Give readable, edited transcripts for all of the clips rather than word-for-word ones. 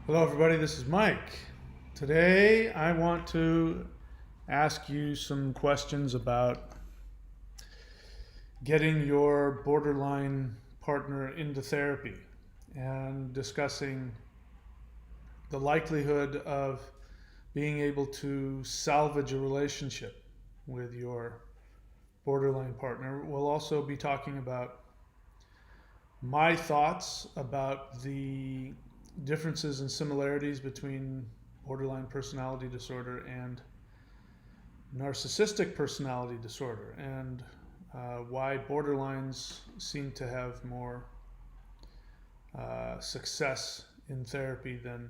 Hello everybody, this is Mike. Today I want to ask you some questions about getting your borderline partner into therapy and discussing the likelihood of being able to salvage a relationship with your borderline partner. We'll also be talking about my thoughts about the differences and similarities between borderline personality disorder and narcissistic personality disorder, and why borderlines seem to have more success in therapy than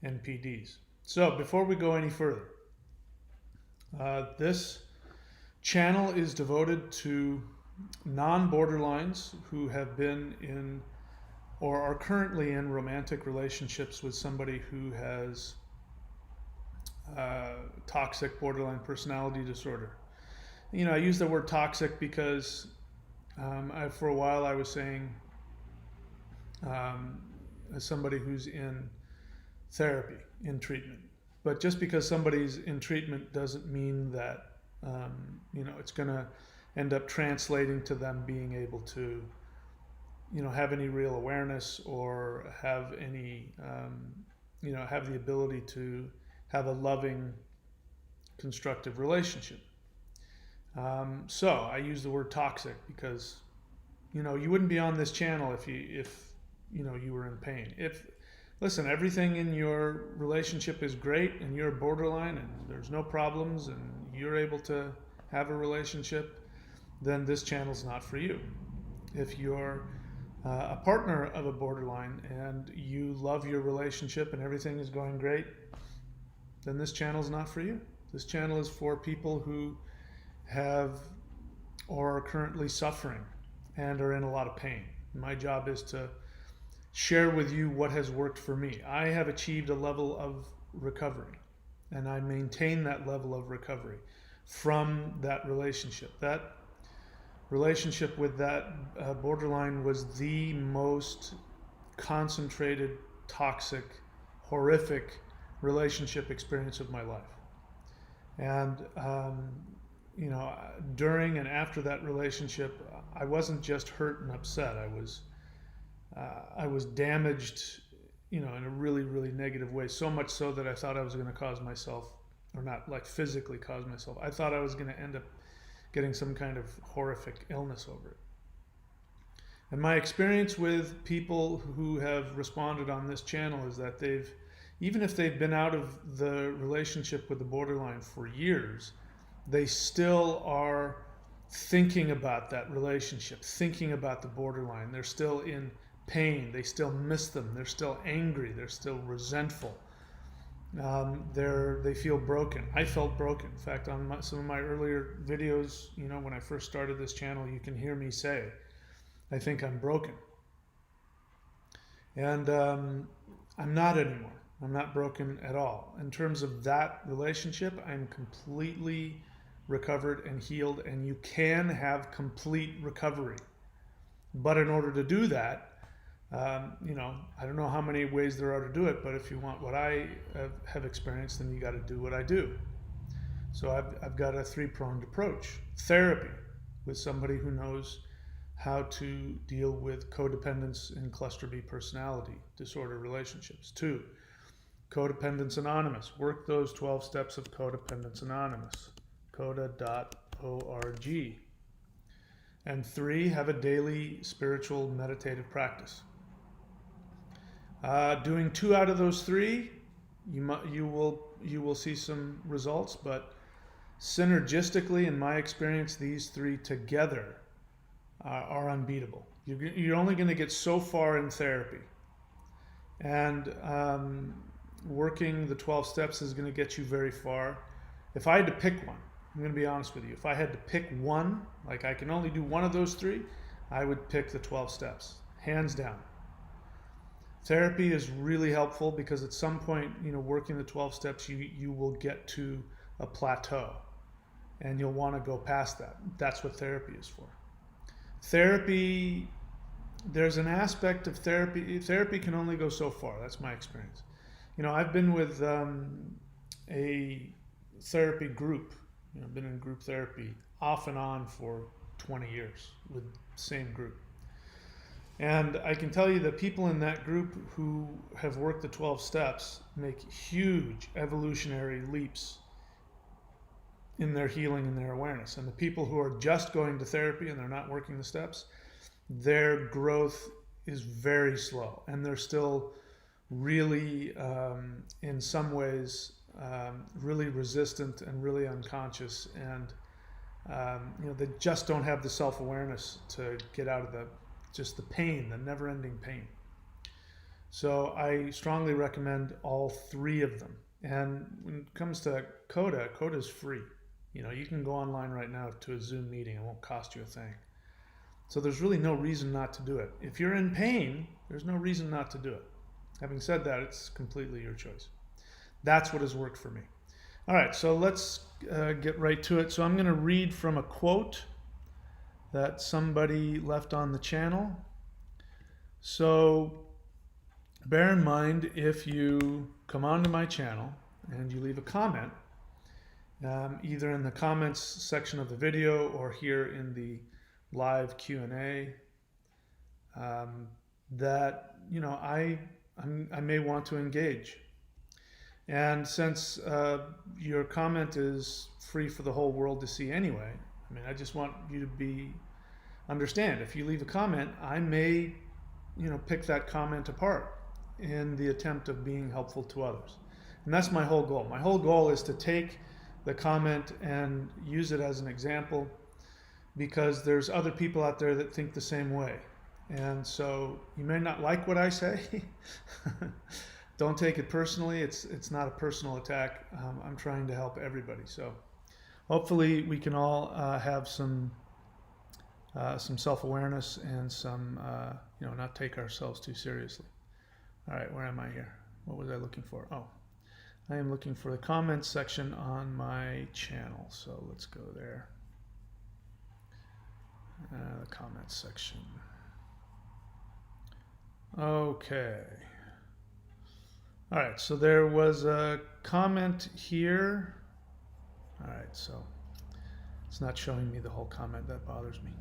NPDs. So before we go any further, this channel is devoted to non-borderlines who have been in or are currently in romantic relationships with somebody who has toxic borderline personality disorder. You know, I use the word toxic because for a while I was saying, as somebody who's in therapy, in treatment. But just because somebody's in treatment doesn't mean that, it's going to end up translating to them being able to, have any real awareness or have any, have the ability to have a loving, constructive relationship. So I use the word toxic because, you wouldn't be on this channel if you were in pain. Listen, everything in your relationship is great and you're borderline and there's no problems and you're able to have a relationship, then this channel's not for you. If you're a partner of a borderline and you love your relationship and everything is going great, then this channel is not for you. This channel is for people who have or are currently suffering and are in a lot of pain. My job is to share with you what has worked for me. I have achieved a level of recovery and I maintain that level of recovery from that relationship. That relationship with that borderline was the most concentrated, toxic, horrific relationship experience of my life. And during and after that relationship, I wasn't just hurt and upset. I was damaged, in a really, really negative way. So much so that I thought I was going to cause myself, or not like physically cause myself. I thought I was going to end up getting some kind of horrific illness over it. And my experience with people who have responded on this channel is that even if they've been out of the relationship with the borderline for years, they still are thinking about that relationship, thinking about the borderline. They're still in pain. They still miss them. They're still angry. They're still resentful. They feel broken. I felt broken. In fact, on some of my earlier videos, when I first started this channel, you can hear me say, I think I'm broken. And I'm not anymore. I'm not broken at all. In terms of that relationship, I'm completely recovered and healed, and you can have complete recovery. But in order to do that, I don't know how many ways there are to do it, but if you want what I have experienced, then you got to do what I do. So I've got a three-pronged approach. Therapy with somebody who knows how to deal with codependence in cluster B personality disorder relationships. 2, Codependents Anonymous. Work those 12 steps of Codependents Anonymous. coda.org. And 3, have a daily spiritual meditative practice. Doing 2 out of those 3, you will see some results, but synergistically, in my experience, these 3 together are unbeatable. You're only going to get so far in therapy, and working the 12 steps is going to get you very far. If I had to pick one, I'm going to be honest with you, if I had to pick one, like I can only do one of those 3, I would pick the 12 steps, hands down. Therapy is really helpful because at some point, working the 12 steps, you will get to a plateau and you'll want to go past that. That's what therapy is for. Therapy there's an aspect of therapy. Therapy can only go so far. That's my experience. I've been with a therapy group. I've been in group therapy off and on for 20 years with the same group. And I can tell you that people in that group who have worked the 12 steps make huge evolutionary leaps in their healing and their awareness. And the people who are just going to therapy and they're not working the steps, their growth is very slow. And they're still really, in some ways, really resistant and really unconscious. And, they just don't have the self-awareness to get out of just the pain, the never-ending pain. So I strongly recommend all three of them. And when it comes to Coda is free. You can go online right now to a Zoom meeting. It won't cost you a thing. So there's really no reason not to do it. If you're in pain, there's no reason not to do it. Having said that, it's completely your choice. That's what has worked for me. All right, so let's get right to it. So I'm going to read from a quote that somebody left on the channel. So bear in mind, if you come onto my channel and you leave a comment, either in the comments section of the video or here in the live Q&A, that I may want to engage. And since your comment is free for the whole world to see anyway, I just want you to understand, if you leave a comment, I may, pick that comment apart in the attempt of being helpful to others. And that's my whole goal. My whole goal is to take the comment and use it as an example, because there's other people out there that think the same way. And so you may not like what I say. Don't take it personally. It's not a personal attack. I'm trying to help everybody. So hopefully we can all have some self-awareness and some, not take ourselves too seriously. All right, where am I here? What was I looking for? Oh, I am looking for the comments section on my channel. So let's go there. The comments section. Okay. All right, so there was a comment here. All right, so it's not showing me the whole comment. That bothers me.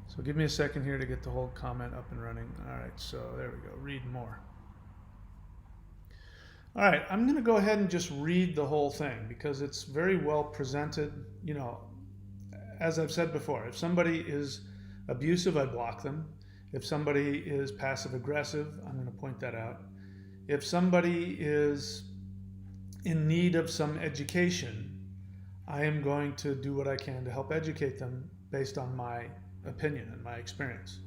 So give me a second here to get the whole comment up and running. All right, so there we go. Read more. All right, I'm going to go ahead and just read the whole thing because it's very well presented. As I've said before, if somebody is abusive, I block them. If somebody is passive aggressive, I'm going to point that out. If somebody is in need of some education, I am going to do what I can to help educate them based on my opinion and my experience.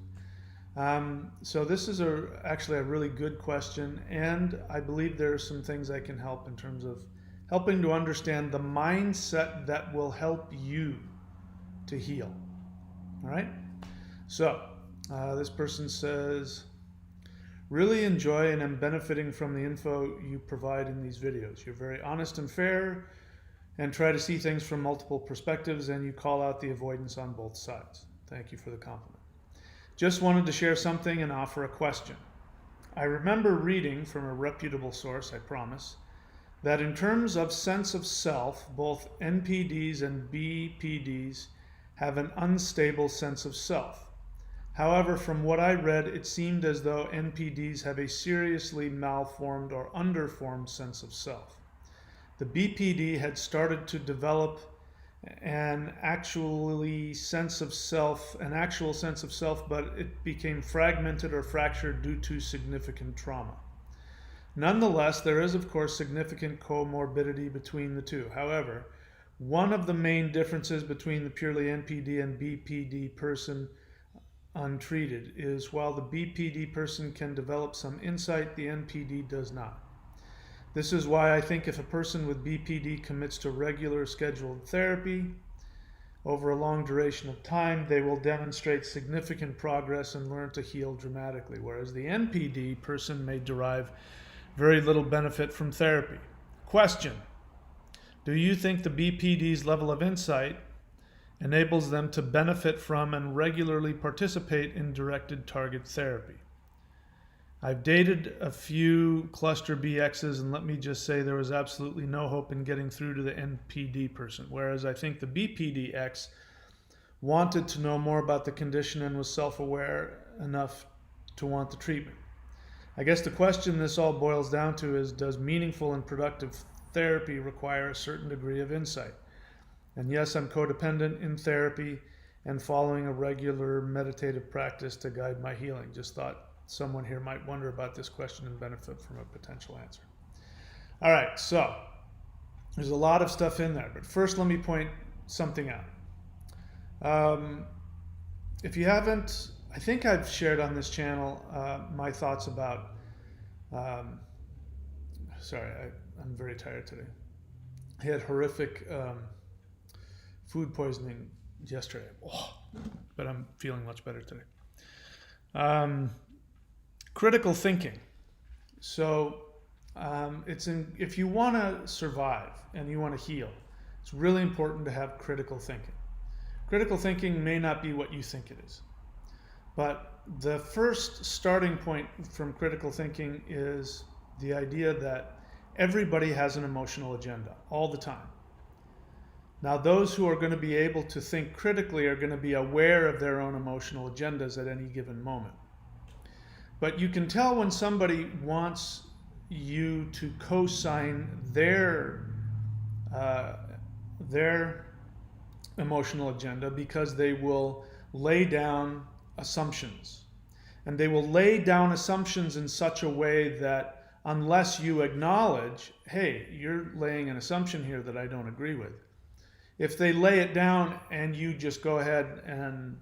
So this is actually a really good question, and I believe there are some things I can help in terms of helping to understand the mindset that will help you to heal. All right? So this person says, really enjoy and am benefiting from the info you provide in these videos. You're very honest and fair and try to see things from multiple perspectives, and you call out the avoidance on both sides. Thank you for the compliment. Just wanted to share something and offer a question. I remember reading from a reputable source, I promise, that in terms of sense of self, both NPDs and BPDs have an unstable sense of self. However, from what I read, it seemed as though NPDs have a seriously malformed or underformed sense of self. The BPD had started to develop an actual sense of self, but it became fragmented or fractured due to significant trauma. Nonetheless, there is of course significant comorbidity between the two. However, one of the main differences between the purely NPD and BPD person untreated is while the BPD person can develop some insight, the NPD does not. This is why I think if a person with BPD commits to regular scheduled therapy over a long duration of time, they will demonstrate significant progress and learn to heal dramatically, whereas the NPD person may derive very little benefit from therapy. Question: do you think the BPD's level of insight enables them to benefit from and regularly participate in directed target therapy. I've dated a few cluster BXs, and let me just say there was absolutely no hope in getting through to the NPD person, whereas I think the BPDX wanted to know more about the condition and was self-aware enough to want the treatment. I guess the question this all boils down to is, does meaningful and productive therapy require a certain degree of insight? And yes, I'm codependent in therapy and following a regular meditative practice to guide my healing. Just thought someone here might wonder about this question and benefit from a potential answer. All right, so there's a lot of stuff in there, but first let me point something out. If you haven't, I think I've shared on this channel my thoughts about, sorry, I'm very tired today. I had horrific food poisoning yesterday, but I'm feeling much better today. Critical thinking. So if you want to survive and you want to heal, it's really important to have critical thinking. Critical thinking may not be what you think it is, but the first starting point from critical thinking is the idea that everybody has an emotional agenda all the time. Now, those who are going to be able to think critically are going to be aware of their own emotional agendas at any given moment. But you can tell when somebody wants you to co-sign their emotional agenda because they will lay down assumptions. And they will lay down assumptions in such a way that unless you acknowledge, hey, you're laying an assumption here that I don't agree with. If they lay it down and you just go ahead and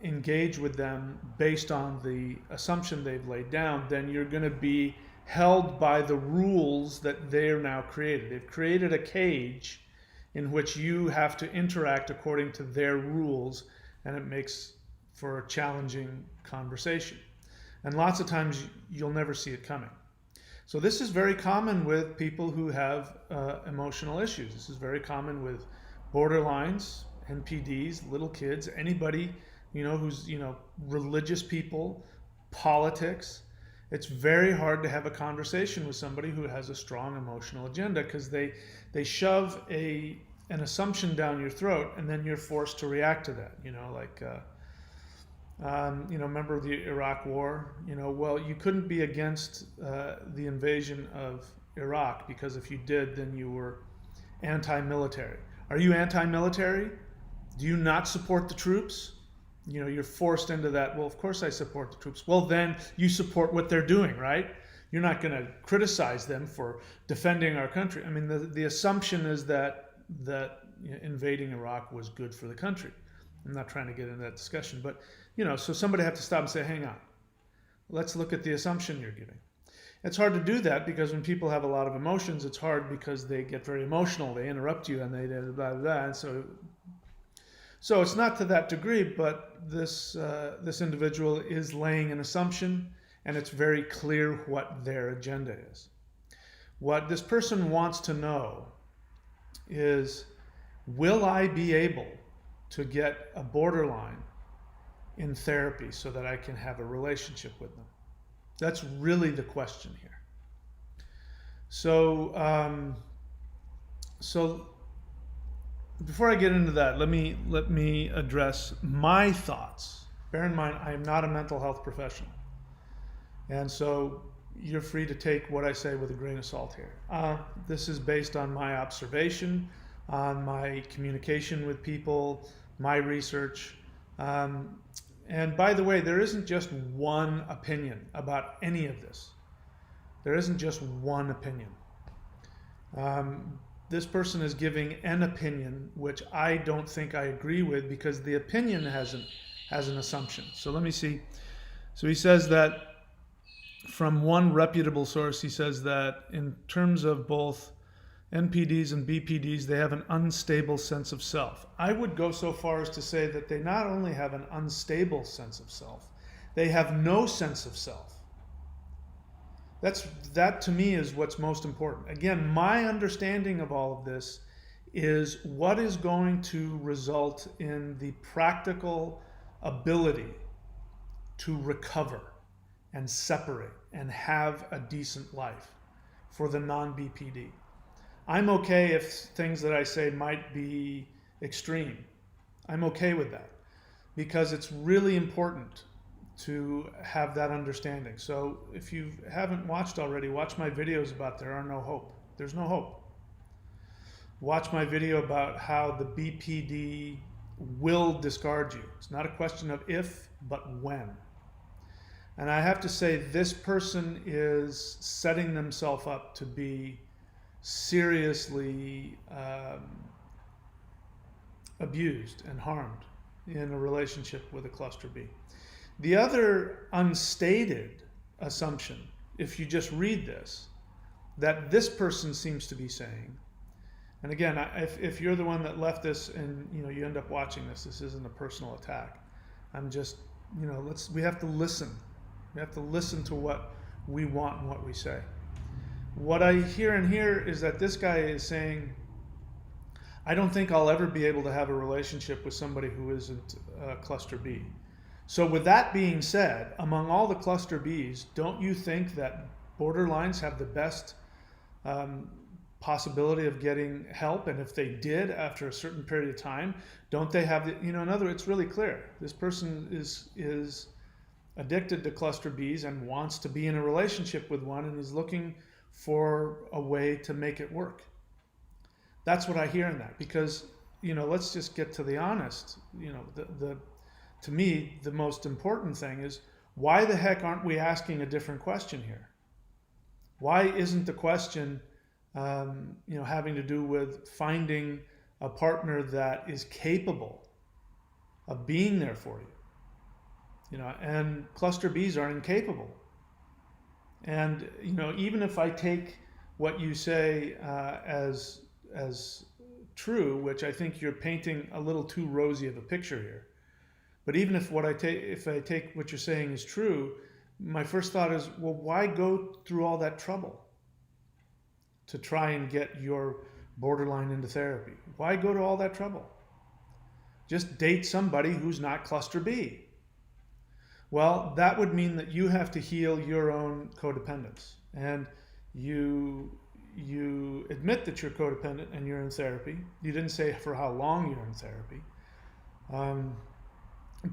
engage with them based on the assumption they've laid down, then you're going to be held by the rules that they're now created. They've created a cage in which you have to interact according to their rules, and it makes for a challenging conversation. And lots of times you'll never see it coming. So this is very common with people who have emotional issues. This is very common with borderlines, NPDs, little kids, anybody, who's, religious people, politics. It's very hard to have a conversation with somebody who has a strong emotional agenda because they shove an assumption down your throat and then you're forced to react to that. Remember the Iraq War? Well, you couldn't be against the invasion of Iraq because if you did, then you were anti-military. Are you anti-military? Do you not support the troops? You're forced into that. Well, of course I support the troops. Well, then you support what they're doing, right? You're not going to criticize them for defending our country. I mean, the assumption is that invading Iraq was good for the country. I'm not trying to get into that discussion, but so somebody have to stop and say, hang on, let's look at the assumption you're giving. It's hard to do that because when people have a lot of emotions, it's hard because they get very emotional. They interrupt you and they blah, blah, blah. And so it's not to that degree, but this individual is laying an assumption and it's very clear what their agenda is. What this person wants to know is, will I be able to get a borderline in therapy so that I can have a relationship with them? That's really the question here. So before I get into that, let me address my thoughts. Bear in mind, I am not a mental health professional, and so you're free to take what I say with a grain of salt here. This is based on my observation, on my communication with people, my research. And by the way, there isn't just one opinion about any of this. There isn't just one opinion. This person is giving an opinion which I don't think I agree with because the opinion has an assumption. So let me see. So he says that from one reputable source, he says that in terms of both NPDs and BPDs, they have an unstable sense of self. I would go so far as to say that they not only have an unstable sense of self, they have no sense of self. That to me is what's most important. Again, my understanding of all of this is what is going to result in the practical ability to recover and separate and have a decent life for the non-BPD. I'm okay if things that I say might be extreme. I'm okay with that because it's really important to have that understanding. So if you haven't watched already, watch my videos about there are no hope. There's no hope. Watch my video about how the BPD will discard you. It's not a question of if, but when. And I have to say, this person is setting themselves up to be seriously abused and harmed in a relationship with a cluster B. The other unstated assumption, if you just read this, that this person seems to be saying, and again, if you're the one that left this and you end up watching this, this isn't a personal attack. I'm just, we have to listen. We have to listen to what we want and what we say. What I hear in here is that this guy is saying, I don't think I'll ever be able to have a relationship with somebody who isn't cluster B. So with that being said, among all the cluster Bs, don't you think that borderlines have the best possibility of getting help? And if they did after a certain period of time, don't they have the, in other words, it's really clear. This person is addicted to cluster Bs and wants to be in a relationship with one and is looking for a way to make it work. That's what I hear in that, because, let's just get to the honest, to me, the most important thing is, why the heck aren't we asking a different question here? Why isn't the question, having to do with finding a partner that is capable of being there for you? And cluster Bs are incapable. And, even if I take what you say as true, which I think you're painting a little too rosy of a picture here. But even if I take what you're saying is true, my first thought is, well, why go through all that trouble to try and get your borderline into therapy? Why go to all that trouble? Just date somebody who's not cluster B. Well, that would mean that you have to heal your own codependence. And you admit that you're codependent and you're in therapy. You didn't say for how long you're in therapy.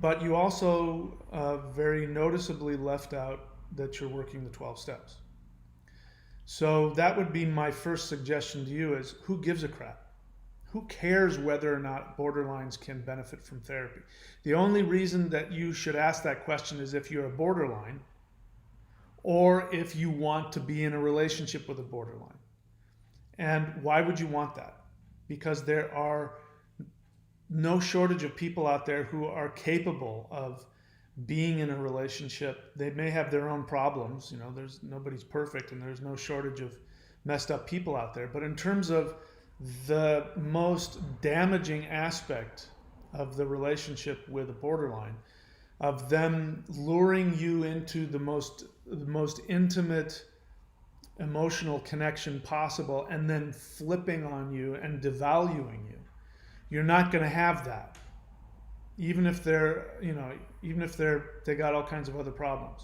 But you also very noticeably left out that you're working the 12 steps. So that would be my first suggestion to you is, who gives a crap? Who cares whether or not borderlines can benefit from therapy? The only reason that you should ask that question is if you're a borderline or if you want to be in a relationship with a borderline. And why would you want that? Because there are no shortage of people out there who are capable of being in a relationship. They may have their own problems. Nobody's perfect, and there's no shortage of messed up people out there. But in terms of the most damaging aspect of the relationship with a borderline, of them luring you into the most intimate emotional connection possible and then flipping on you and devaluing you, you're not going to have that, even if they got all kinds of other problems.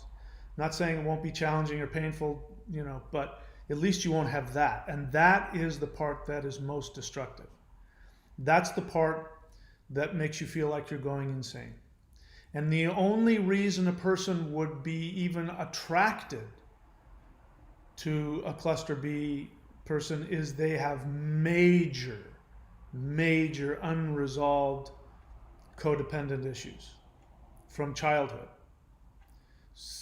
Not saying it won't be challenging or painful, but at least you won't have that. And that is the part that is most destructive. That's the part that makes you feel like you're going insane. And the only reason a person would be even attracted to a cluster B person is they have major unresolved codependent issues from childhood.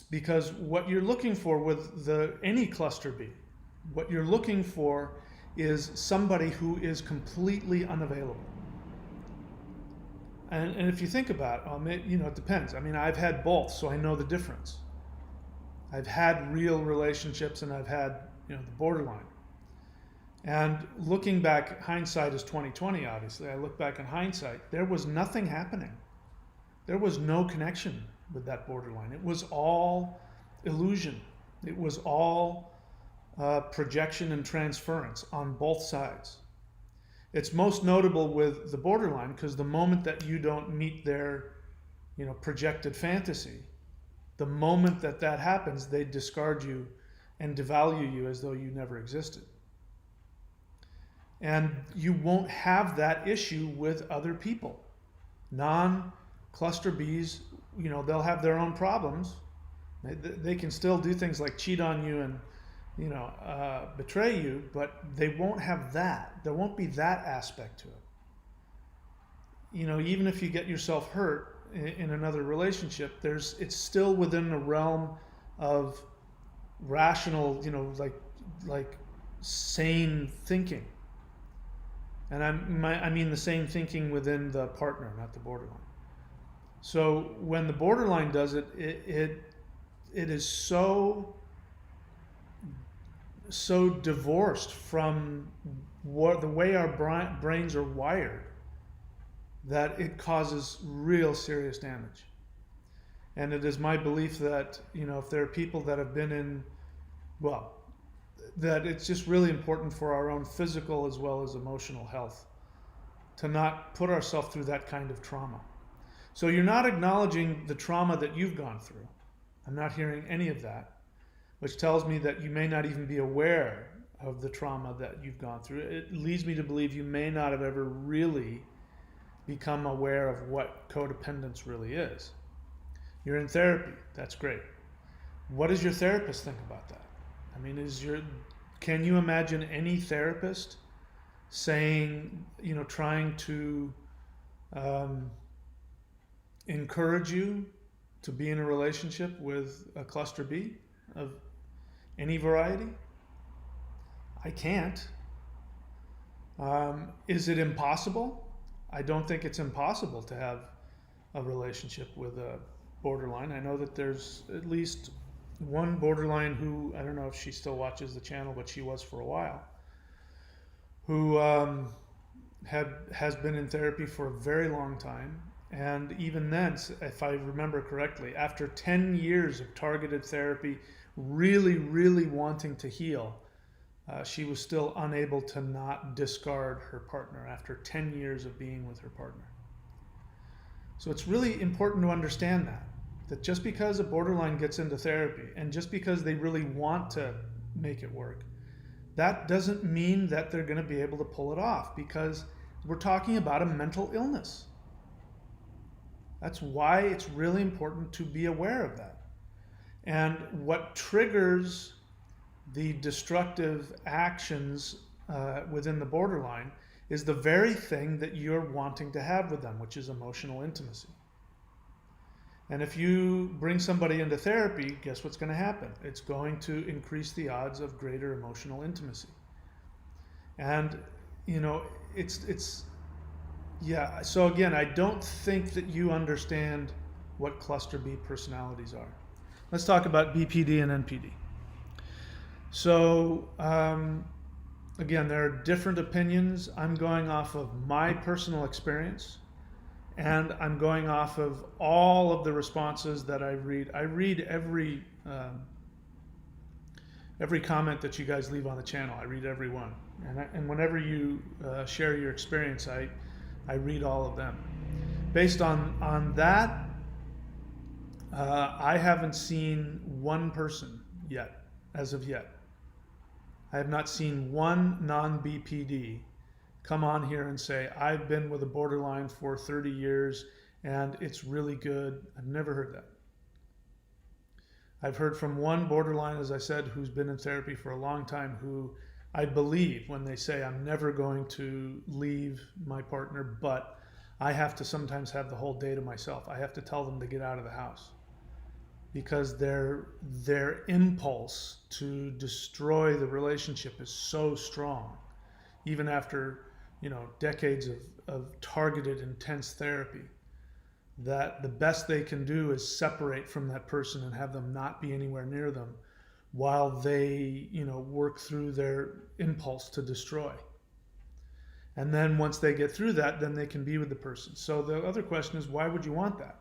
Because what you're looking for with any cluster B, what you're looking for is somebody who is completely unavailable. And if you think about it, it depends. I mean, I've had both, so I know the difference. I've had real relationships and I've had, the borderline. And looking back, hindsight is 20/20, obviously. I look back in hindsight, there was nothing happening. There was no connection with that borderline. It was all illusion. It was all projection and transference on both sides. It's most notable with the borderline because the moment that you don't meet their, projected fantasy, the moment that that happens, they discard you and devalue you as though you never existed. And you won't have that issue with other people. Non-cluster Bs, they'll have their own problems. They can still do things like cheat on you and betray you, but they won't have that. There won't be that aspect to it. Even if you get yourself hurt in another relationship, it's still within the realm of rational, like sane thinking. And I mean the same thinking within the partner, not the borderline. So when the borderline does it, it is so divorced from the way our brains are wired that it causes real serious damage. And it is my belief that, if there are people that have been in, that it's just really important for our own physical as well as emotional health to not put ourselves through that kind of trauma. So you're not acknowledging the trauma that you've gone through. I'm not hearing any of that, which tells me that you may not even be aware of the trauma that you've gone through. It leads me to believe you may not have ever really become aware of what codependence really is. You're in therapy. That's great. What does your therapist think about that? I mean, can you imagine any therapist saying, trying to encourage you to be in a relationship with a cluster B of any variety? I can't. Is it impossible? I don't think it's impossible to have a relationship with a borderline. I know that there's at least one borderline who, I don't know if she still watches the channel, but she was for a while, who has been in therapy for a very long time. And even then, if I remember correctly, after 10 years of targeted therapy, really, really wanting to heal, she was still unable to not discard her partner after 10 years of being with her partner. So it's really important to understand that just because a borderline gets into therapy and just because they really want to make it work, that doesn't mean that they're going to be able to pull it off, because we're talking about a mental illness. That's why it's really important to be aware of that. And what triggers the destructive actions within the borderline is the very thing that you're wanting to have with them, which is emotional intimacy. And if you bring somebody into therapy, guess what's going to happen? It's going to increase the odds of greater emotional intimacy. And, yeah. So again, I don't think that you understand what cluster B personalities are. Let's talk about Bpd and Npd. So, again, there are different opinions. I'm going off of my personal experience, and I'm going off of all of the responses that I read. I read every comment that you guys leave on the channel. I read every one. And whenever you share your experience, I read all of them. Based on that, I haven't seen one person yet, as of yet. I have not seen one non-BPD come on here and say, I've been with a borderline for 30 years and it's really good. I've never heard that. I've heard from one borderline, as I said, who's been in therapy for a long time, who I believe when they say, I'm never going to leave my partner, but I have to sometimes have the whole day to myself. I have to tell them to get out of the house, because their impulse to destroy the relationship is so strong, even after decades of targeted intense therapy, that the best they can do is separate from that person and have them not be anywhere near them while they work through their impulse to destroy. And then once they get through that, then they can be with the person. So the other question is, why would you want that?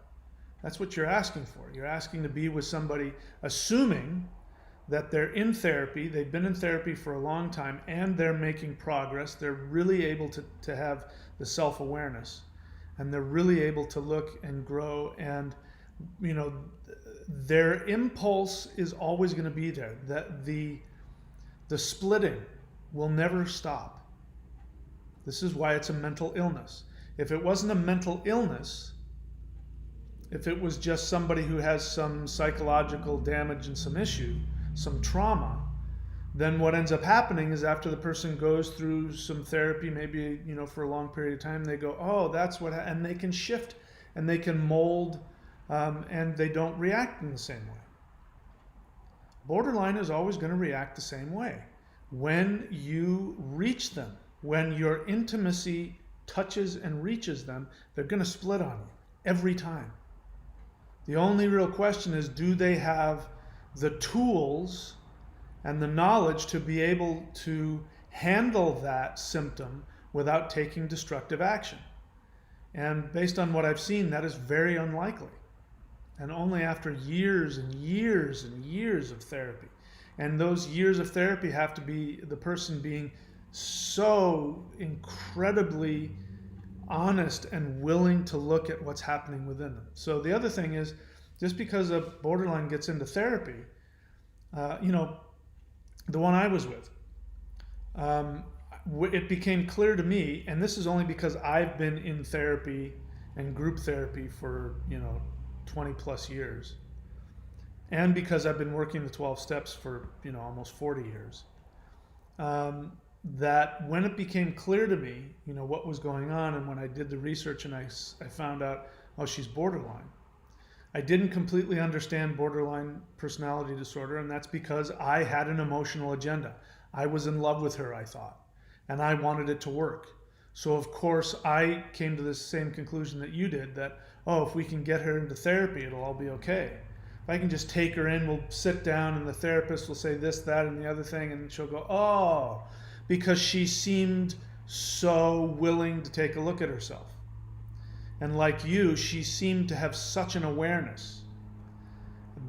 That's what you're asking for. You're asking to be with somebody, assuming that they're in therapy, they've been in therapy for a long time, and they're making progress. They're really able to have the self-awareness, and they're really able to look and grow, and you know, their impulse is always going to be there. That the splitting will never stop. This is why it's a mental illness. If it wasn't a mental illness, if it was just somebody who has some psychological damage and some issue, some trauma, then what ends up happening is after the person goes through some therapy, maybe, you know, for a long period of time, they go, oh, that's what, and they can shift and they can mold, and they don't react in the same way. Borderline is always going to react the same way. When you reach them, when your intimacy touches and reaches them, they're going to split on you every time. The only real question is, do they have the tools and the knowledge to be able to handle that symptom without taking destructive action? And based on what I've seen, that is very unlikely. And only after years and years and years of therapy. And those years of therapy have to be the person being so incredibly honest and willing to look at what's happening within them. So the other thing is, just because a borderline gets into therapy, you know, the one I was with, it became clear to me, and this is only because I've been in therapy and group therapy for, you know, 20 plus years, and because I've been working the 12 steps for, you know, almost 40 years, that when it became clear to me, you know, what was going on, and when I did the research and I found out, oh, she's borderline. I didn't completely understand borderline personality disorder, and that's because I had an emotional agenda. I was in love with her, I thought, and I wanted it to work. So of course I came to the same conclusion that you did, that, oh, if we can get her into therapy, it'll all be okay. If I can just take her in, we'll sit down and the therapist will say this, that, and the other thing, and she'll go, oh, because she seemed so willing to take a look at herself. And like you, she seemed to have such an awareness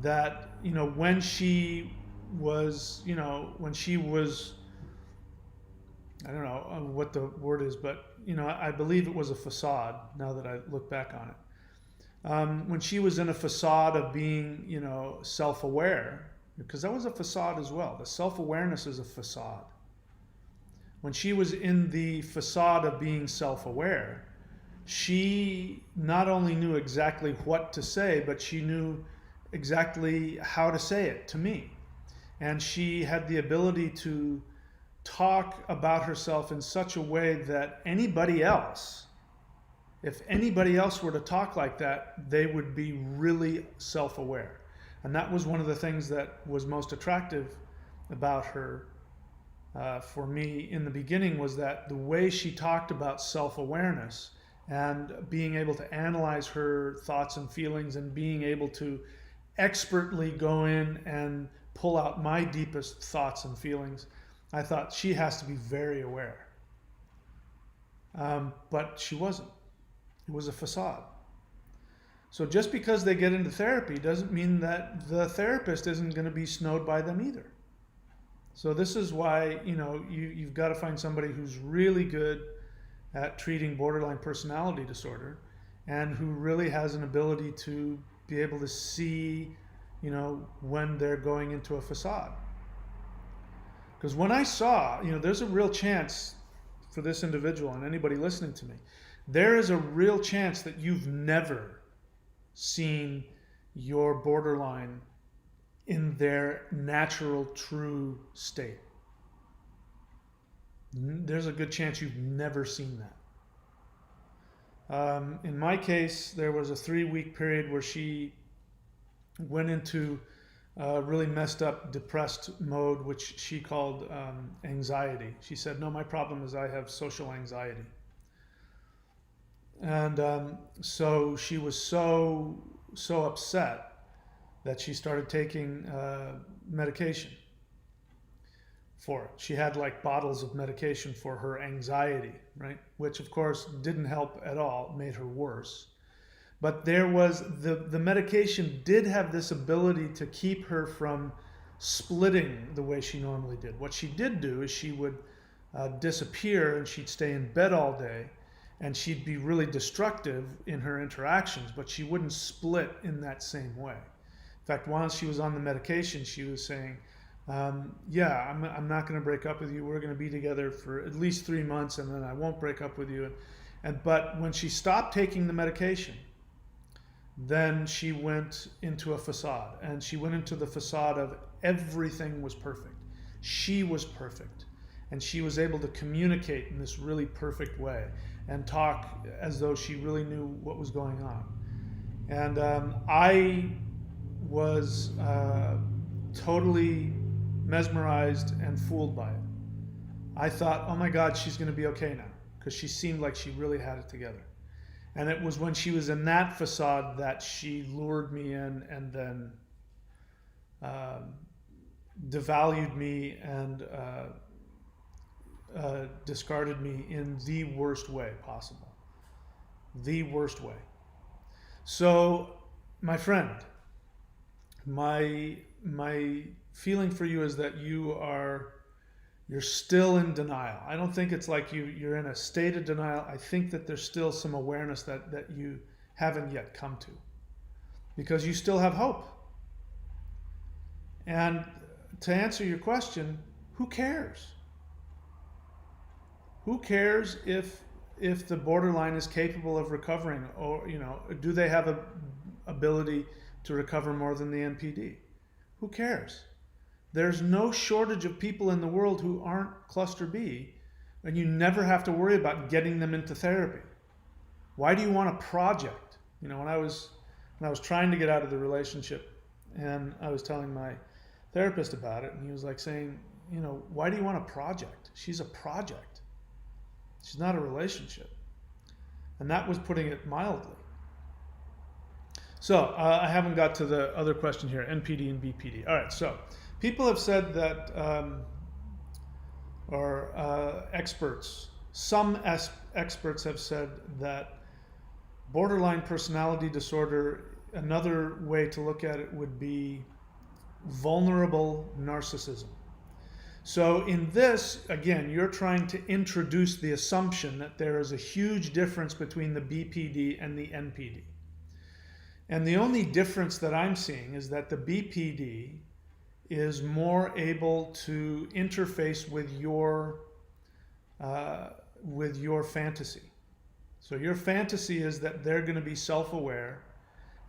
that, you know, when she was, I don't know what the word is, but, you know, I believe it was a facade now that I look back on it. When she was in a facade of being, you know, self-aware, because that was a facade as well. The self-awareness is a facade. When she was in the facade of being self-aware, she not only knew exactly what to say, but she knew exactly how to say it to me. And she had the ability to talk about herself in such a way that anybody else, if anybody else were to talk like that, they would be really self-aware. And that was one of the things that was most attractive about her for me in the beginning, was that the way she talked about self-awareness and being able to analyze her thoughts and feelings and being able to expertly go in and pull out my deepest thoughts and feelings, I thought she has to be very aware. But she wasn't. It was a facade. So just because they get into therapy doesn't mean that the therapist isn't going to be snowed by them either. So this is why, you know, you've got to find somebody who's really good at treating borderline personality disorder and who really has an ability to be able to see, you know, when they're going into a facade. Because when I saw, you know, there's a real chance for this individual and anybody listening to me, there is a real chance that you've never seen your borderline in their natural, true state. There's a good chance you've never seen that. In my case, there was a 3-week period where she went into really messed up, depressed mode, which she called anxiety. She said, no, my problem is I have social anxiety. And so she was so upset that she started taking medication for it. She had like bottles of medication for her anxiety, right? Which of course didn't help at all, made her worse. But there was, the medication did have this ability to keep her from splitting the way she normally did. What she did do is she would disappear and she'd stay in bed all day, and she'd be really destructive in her interactions, but she wouldn't split in that same way. In fact, while she was on the medication, she was saying, yeah, I'm not going to break up with you. We're going to be together for at least 3 months, and then I won't break up with you. But when she stopped taking the medication, then she went into a facade, and she went into the facade of everything was perfect. She was perfect, and she was able to communicate in this really perfect way and talk as though she really knew what was going on. And I was totally mesmerized and fooled by it. I thought, oh my God, she's going to be okay now, because she seemed like she really had it together. And it was when she was in that facade that she lured me in and then devalued me and discarded me in the worst way possible. The worst way. So, my friend, my feeling for you is that you're still in denial. I don't think it's like you're in a state of denial. I think that there's still some awareness that you haven't yet come to, because you still have hope. And to answer your question, who cares? Who cares if the borderline is capable of recovering, or do they have a ability to recover more than the NPD? Who cares? There's no shortage of people in the world who aren't cluster B, and you never have to worry about getting them into therapy. Why do you want a project? When I was trying to get out of the relationship, and I was telling my therapist about it, and he was like saying, why do you want a project? She's a project. She's not a relationship. And that was putting it mildly. So I haven't got to the other question here, NPD and Bpd. All right, so people have said that, experts, some experts have said that borderline personality disorder, another way to look at it would be vulnerable narcissism. So in this, again, you're trying to introduce the assumption that there is a huge difference between the Bpd and the NPD. And the only difference that I'm seeing is that the Bpd is more able to interface with your fantasy. So your fantasy is that they're going to be self-aware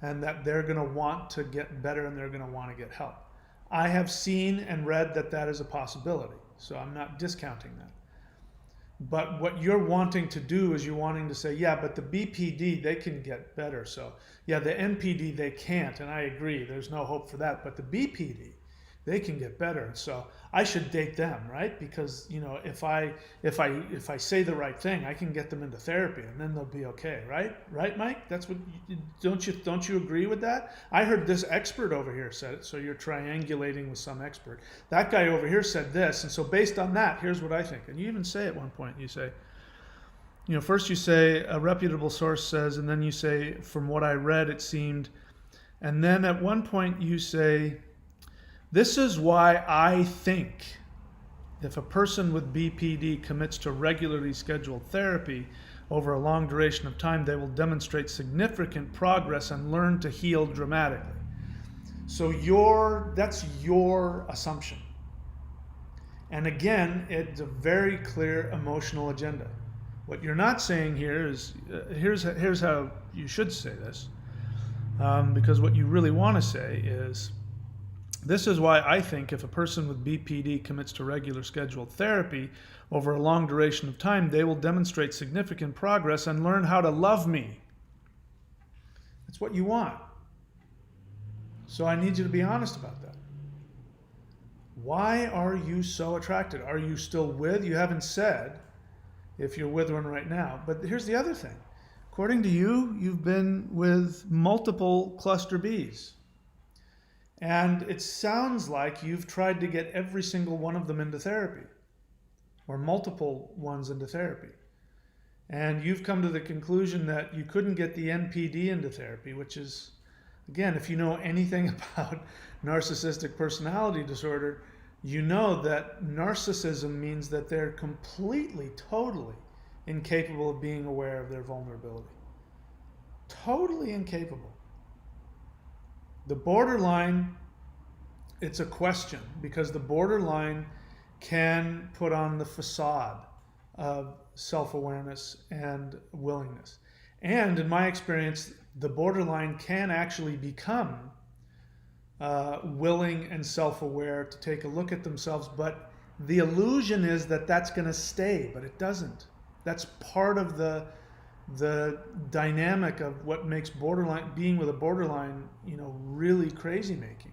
and that they're going to want to get better and they're going to want to get help. I have seen and read that that is a possibility, so I'm not discounting that. But what you're wanting to do is you're wanting to say, yeah, but the Bpd, they can get better. So yeah, the NPD, they can't, and I agree, there's no hope for that. But the Bpd, they can get better. So I should date them, right? Because if I say the right thing, I can get them into therapy, and then they'll be okay, right? Right, Mike? That's what. Don't you agree with that? I heard this expert over here said it. So you're triangulating with some expert. That guy over here said this, and so based on that, here's what I think. And you even say at one point, you say, first you say a reputable source says, and then you say, from what I read, it seemed, and then at one point you say, this is why I think if a person with Bpd commits to regularly scheduled therapy over a long duration of time, they will demonstrate significant progress and learn to heal dramatically. So that's your assumption. And again, it's a very clear emotional agenda. What you're not saying here is, here's how you should say this, because what you really want to say is, this is why I think if a person with Bpd commits to regular scheduled therapy over a long duration of time, they will demonstrate significant progress and learn how to love me. That's what you want. So I need you to be honest about that. Why are you so attracted? Are you still with? You haven't said if you're with one right now. But here's the other thing. According to you, you've been with multiple cluster Bs. And it sounds like you've tried to get every single one of them into therapy, or multiple ones into therapy. And you've come to the conclusion that you couldn't get the NPD into therapy, which is Again, if you know anything about narcissistic personality disorder, you know that narcissism means that they're completely, totally incapable of being aware of their vulnerability. Totally incapable. The borderline, it's a question, because the borderline can put on the facade of self-awareness and willingness. And in my experience, the borderline can actually become willing and self-aware to take a look at themselves, but the illusion is that that's going to stay, but it doesn't. That's part of the dynamic of what makes borderline, being with a borderline, really crazy making,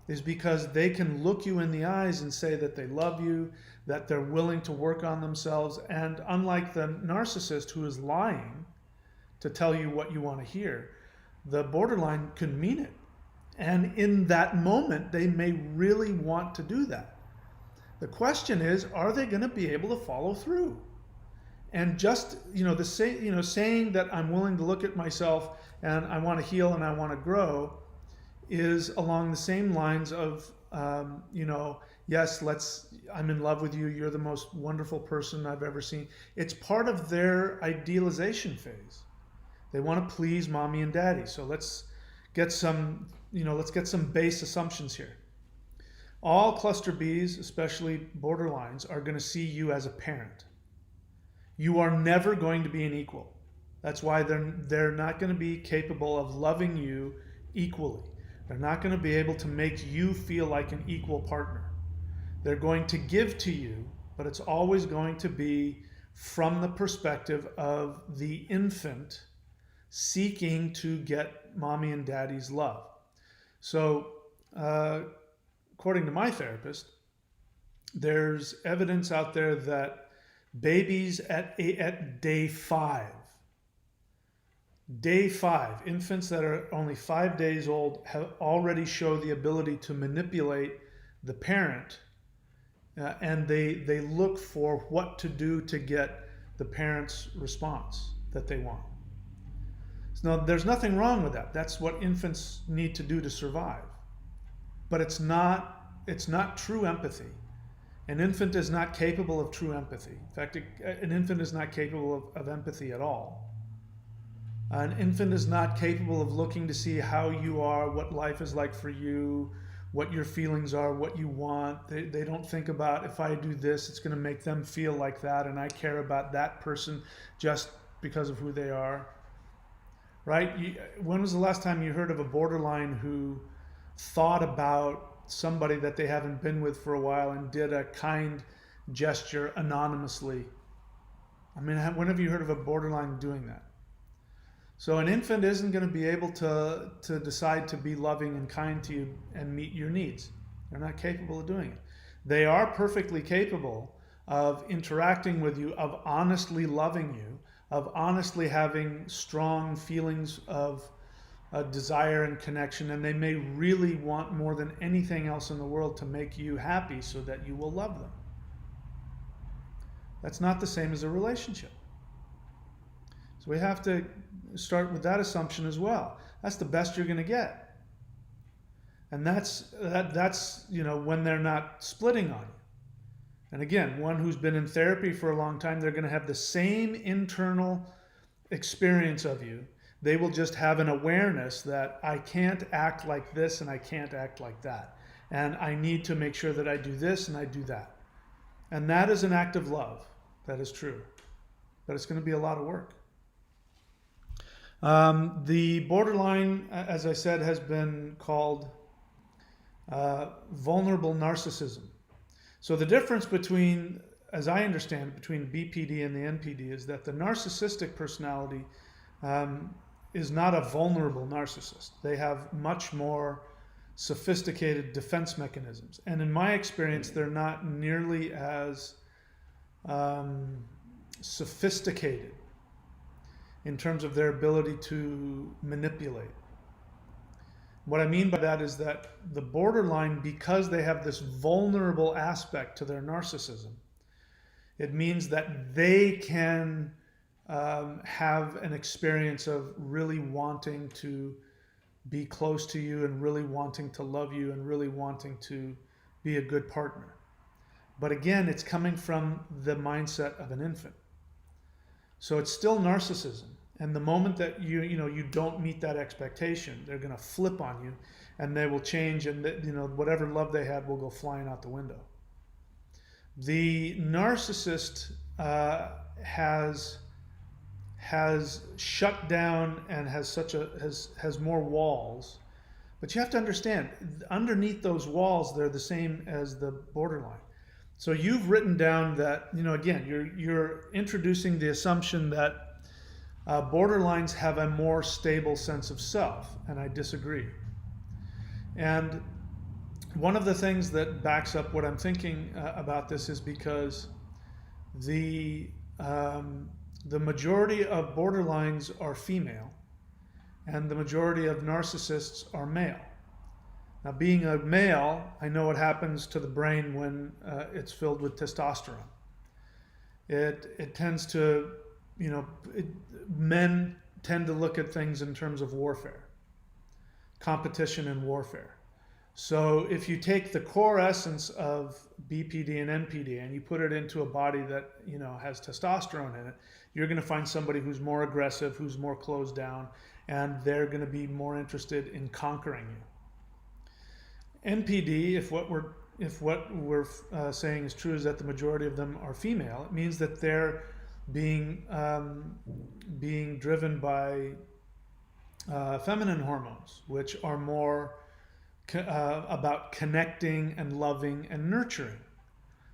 is because they can look you in the eyes and say that they love you, that they're willing to work on themselves, and unlike the narcissist who is lying to tell you what you want to hear, the borderline can mean it. And in that moment, they may really want to do that. The question is, are they going to be able to follow through? And just, saying that I'm willing to look at myself and I want to heal and I want to grow is along the same lines of, yes, I'm in love with you. You're the most wonderful person I've ever seen. It's part of their idealization phase. They want to please mommy and daddy. So let's get some base assumptions here. All cluster Bs, especially borderlines, are going to see you as a parent. You are never going to be an equal. That's why they're not going to be capable of loving you equally. They're not going to be able to make you feel like an equal partner. They're going to give to you, but it's always going to be from the perspective of the infant seeking to get mommy and daddy's love. So, according to my therapist, there's evidence out there that babies at day 5, infants that are only 5 days old have already show the ability to manipulate the parent, and they look for what to do to get the parent's response that they want. Now, there's nothing wrong with that. That's what infants need to do to survive. But it's not true empathy. An infant is not capable of true empathy. In fact, an infant is not capable of empathy at all. An infant is not capable of looking to see how you are, what life is like for you, what your feelings are, what you want. They don't think about, if I do this, it's going to make them feel like that, and I care about that person just because of who they are. Right? When was the last time you heard of a borderline who thought about somebody that they haven't been with for a while and did a kind gesture anonymously? I mean, when have you heard of a borderline doing that? So an infant isn't going to be able to decide to be loving and kind to you and meet your needs. They're not capable of doing it. They are perfectly capable of interacting with you, of honestly loving you, of honestly having strong feelings of desire and connection, and they may really want more than anything else in the world to make you happy so that you will love them. That's not the same as a relationship. So we have to start with that assumption as well. That's the best you're going to get. And that's when they're not splitting on you. And again, one who's been in therapy for a long time, they're going to have the same internal experience of you. They will just have an awareness that I can't act like this and I can't act like that. And I need to make sure that I do this and I do that. And that is an act of love. That is true. But it's going to be a lot of work. The borderline, as I said, has been called vulnerable narcissism. So the difference between, as I understand, between Bpd and the Npd is that the narcissistic personality is not a vulnerable narcissist. They have much more sophisticated defense mechanisms. And in my experience, they're not nearly as sophisticated in terms of their ability to manipulate. What I mean by that is that the borderline, because they have this vulnerable aspect to their narcissism, it means that they can have an experience of really wanting to be close to you and really wanting to love you and really wanting to be a good partner. But again, it's coming from the mindset of an infant. So it's still narcissism. And the moment that you don't meet that expectation, they're going to flip on you, and they will change, and whatever love they had will go flying out the window. The narcissist has shut down and has more walls, but you have to understand, underneath those walls, they're the same as the borderline. So you've written down that, again, you're introducing the assumption that borderlines have a more stable sense of self, and I disagree. And one of the things that backs up what I'm thinking about this is because the majority of borderlines are female, and the majority of narcissists are male. Now, being a male, I know what happens to the brain when it's filled with testosterone. It tends to, men tend to look at things in terms of warfare, competition and warfare. So if you take the core essence of Bpd and Npd and you put it into a body that has testosterone in it, you're going to find somebody who's more aggressive, who's more closed down, and they're going to be more interested in conquering you. Npd, if what we're saying is true, is that the majority of them are female, it means that they're being driven by feminine hormones, which are more about connecting and loving and nurturing.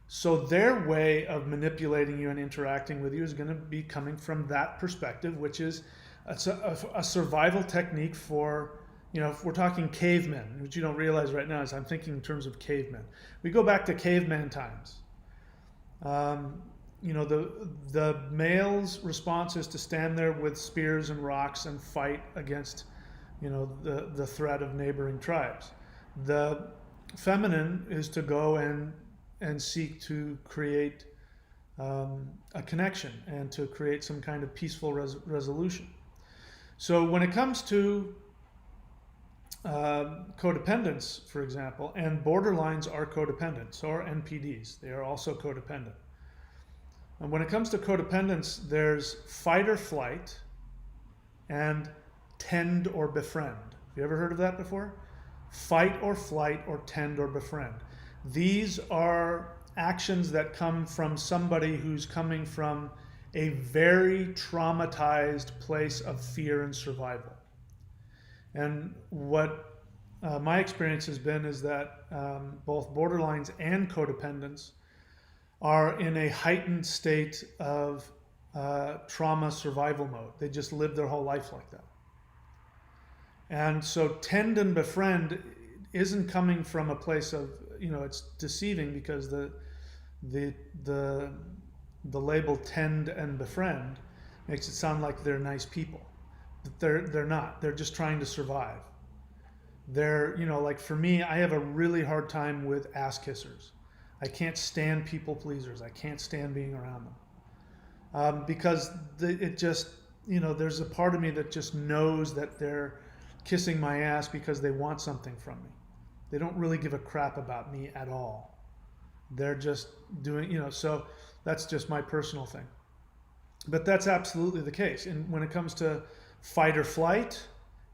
So their way of manipulating you and interacting with you is going to be coming from that perspective, which is a survival technique for, if we're talking cavemen, which you don't realize right now is I'm thinking in terms of cavemen. We go back to caveman times. The male's response is to stand there with spears and rocks and fight against, the threat of neighboring tribes. The feminine is to go and seek to create a connection and to create some kind of peaceful resolution. So when it comes to codependents, for example, and borderlines are codependent, so are NPDs. They are also codependent. And when it comes to codependence, there's fight or flight and tend or befriend. Have you ever heard of that before? Fight or flight or tend or befriend. These are actions that come from somebody who's coming from a very traumatized place of fear and survival. And what my experience has been is that both borderlines and codependents are in a heightened state of trauma survival mode. They just live their whole life like that. And so tend and befriend isn't coming from a place of, it's deceiving because the label tend and befriend makes it sound like they're nice people. But they're not. They're just trying to survive. They're, like for me, I have a really hard time with ass kissers. I can't stand people pleasers. I can't stand being around them. Because it just, there's a part of me that just knows that they're kissing my ass because they want something from me. They don't really give a crap about me at all. They're just doing, so that's just my personal thing. But that's absolutely the case. And when it comes to fight or flight,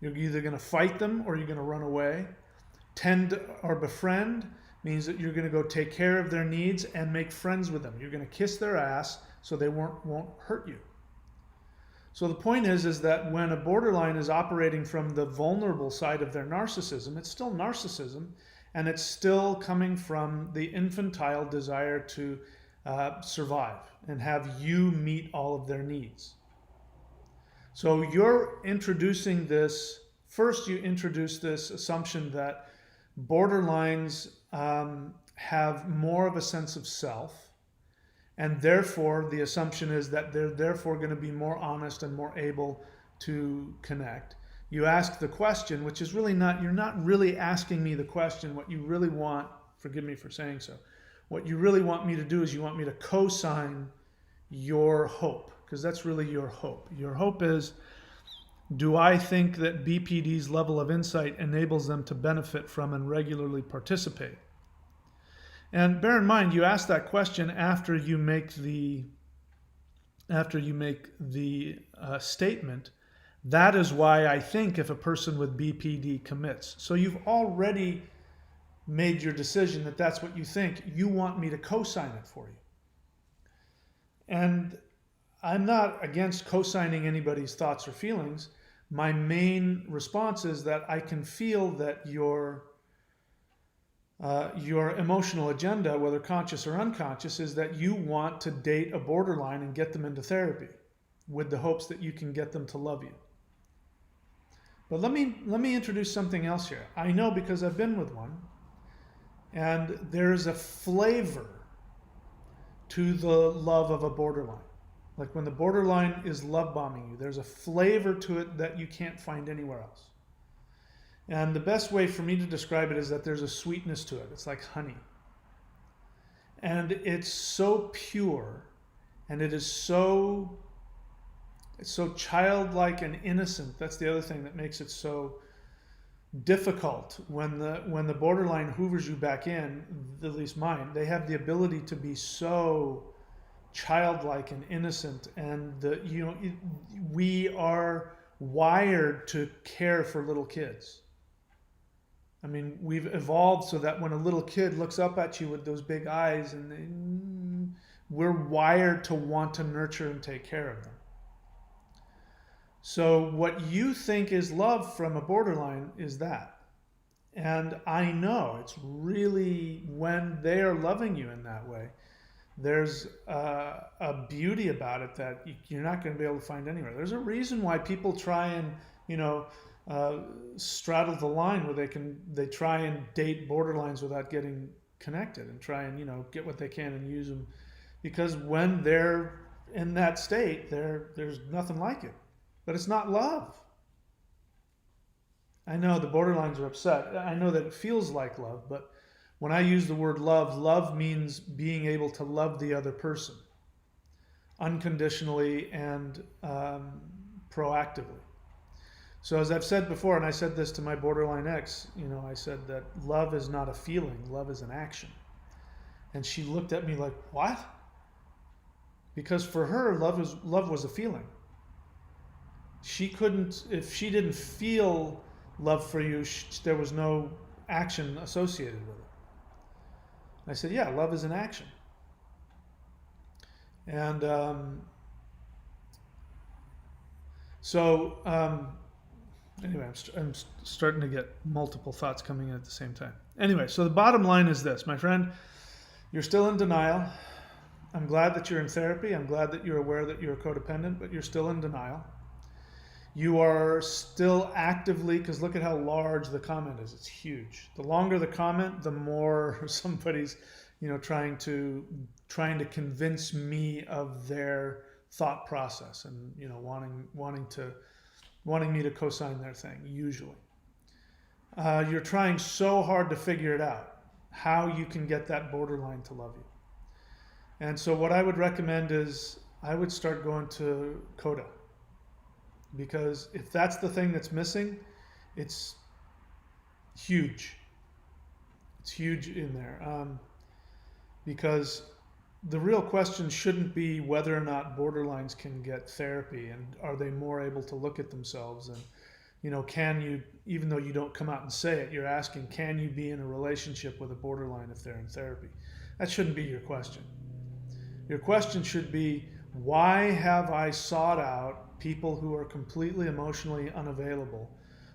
you're either going to fight them or you're going to run away. Tend or befriend means that you're going to go take care of their needs and make friends with them. You're going to kiss their ass so they won't hurt you. So the point is that when a borderline is operating from the vulnerable side of their narcissism, it's still narcissism, and it's still coming from the infantile desire to survive and have you meet all of their needs. So you're introducing this, first you introduce this assumption that borderlines have more of a sense of self, and therefore the assumption is that they're therefore going to be more honest and more able to connect. You ask the question, which is really not, you're not really asking me the question. What you really want, forgive me for saying so, what you really want me to do is you want me to co-sign your hope, because that's really your hope. Your hope is Do I think that BPD's level of insight enables them to benefit from and regularly participate? And bear in mind, you ask that question after you make the statement. That is why I think if a person with BPD commits. So you've already made your decision that that's what you think. You want me to co-sign it for you. And I'm not against co-signing anybody's thoughts or feelings. My main response is that I can feel that your emotional agenda, whether conscious or unconscious, is that you want to date a borderline and get them into therapy with the hopes that you can get them to love you. But let me introduce something else here. I know because I've been with one, and there's a flavor to the love of a borderline. Like when the borderline is love bombing you, there's a flavor to it that you can't find anywhere else. And the best way for me to describe it is that there's a sweetness to it. It's like honey. And it's so pure, and it's so childlike and innocent. That's the other thing that makes it so difficult. When the borderline hoovers you back in, at least mine, they have the ability to be so childlike and innocent, and we are wired to care for little kids. I mean, we've evolved so that when a little kid looks up at you with those big eyes, we're wired to want to nurture and take care of them. So what you think is love from a borderline is that. And I know it's really, when they are loving you in that way, there's a beauty about it that you're not going to be able to find anywhere. There's a reason why people try and, straddle the line where they try and date borderlines without getting connected, and try and, get what they can and use them. Because when they're in that state, there's nothing like it. But it's not love. I know the borderlines are upset. I know that it feels like love, but when I use the word love, love means being able to love the other person unconditionally and proactively. So as I've said before, and I said this to my borderline ex, I said that love is not a feeling, love is an action. And she looked at me like, what? Because for her, love was a feeling. She couldn't, if she didn't feel love for you, there was no action associated with it. I said, yeah, love is an action. And anyway, I'm starting to get multiple thoughts coming in at the same time. Anyway, so the bottom line is this, my friend, you're still in denial. I'm glad that you're in therapy. I'm glad that you're aware that you're a codependent, but you're still in denial. You are still actively, because look at how large the comment is. It's huge. The longer the comment, the more somebody's, trying to convince me of their thought process, and wanting me to co-sign their thing. Usually, you're trying so hard to figure it out, how you can get that borderline to love you. And so, what I would recommend is I would start going to Coda. Because if that's the thing that's missing, it's huge. It's huge in there. Because the real question shouldn't be whether or not borderlines can get therapy, and are they more able to look at themselves, and can you, even though you don't come out and say it, you're asking, can you be in a relationship with a borderline if they're in therapy? That shouldn't be your question. Your question should be, why have I sought out people who are completely emotionally unavailable?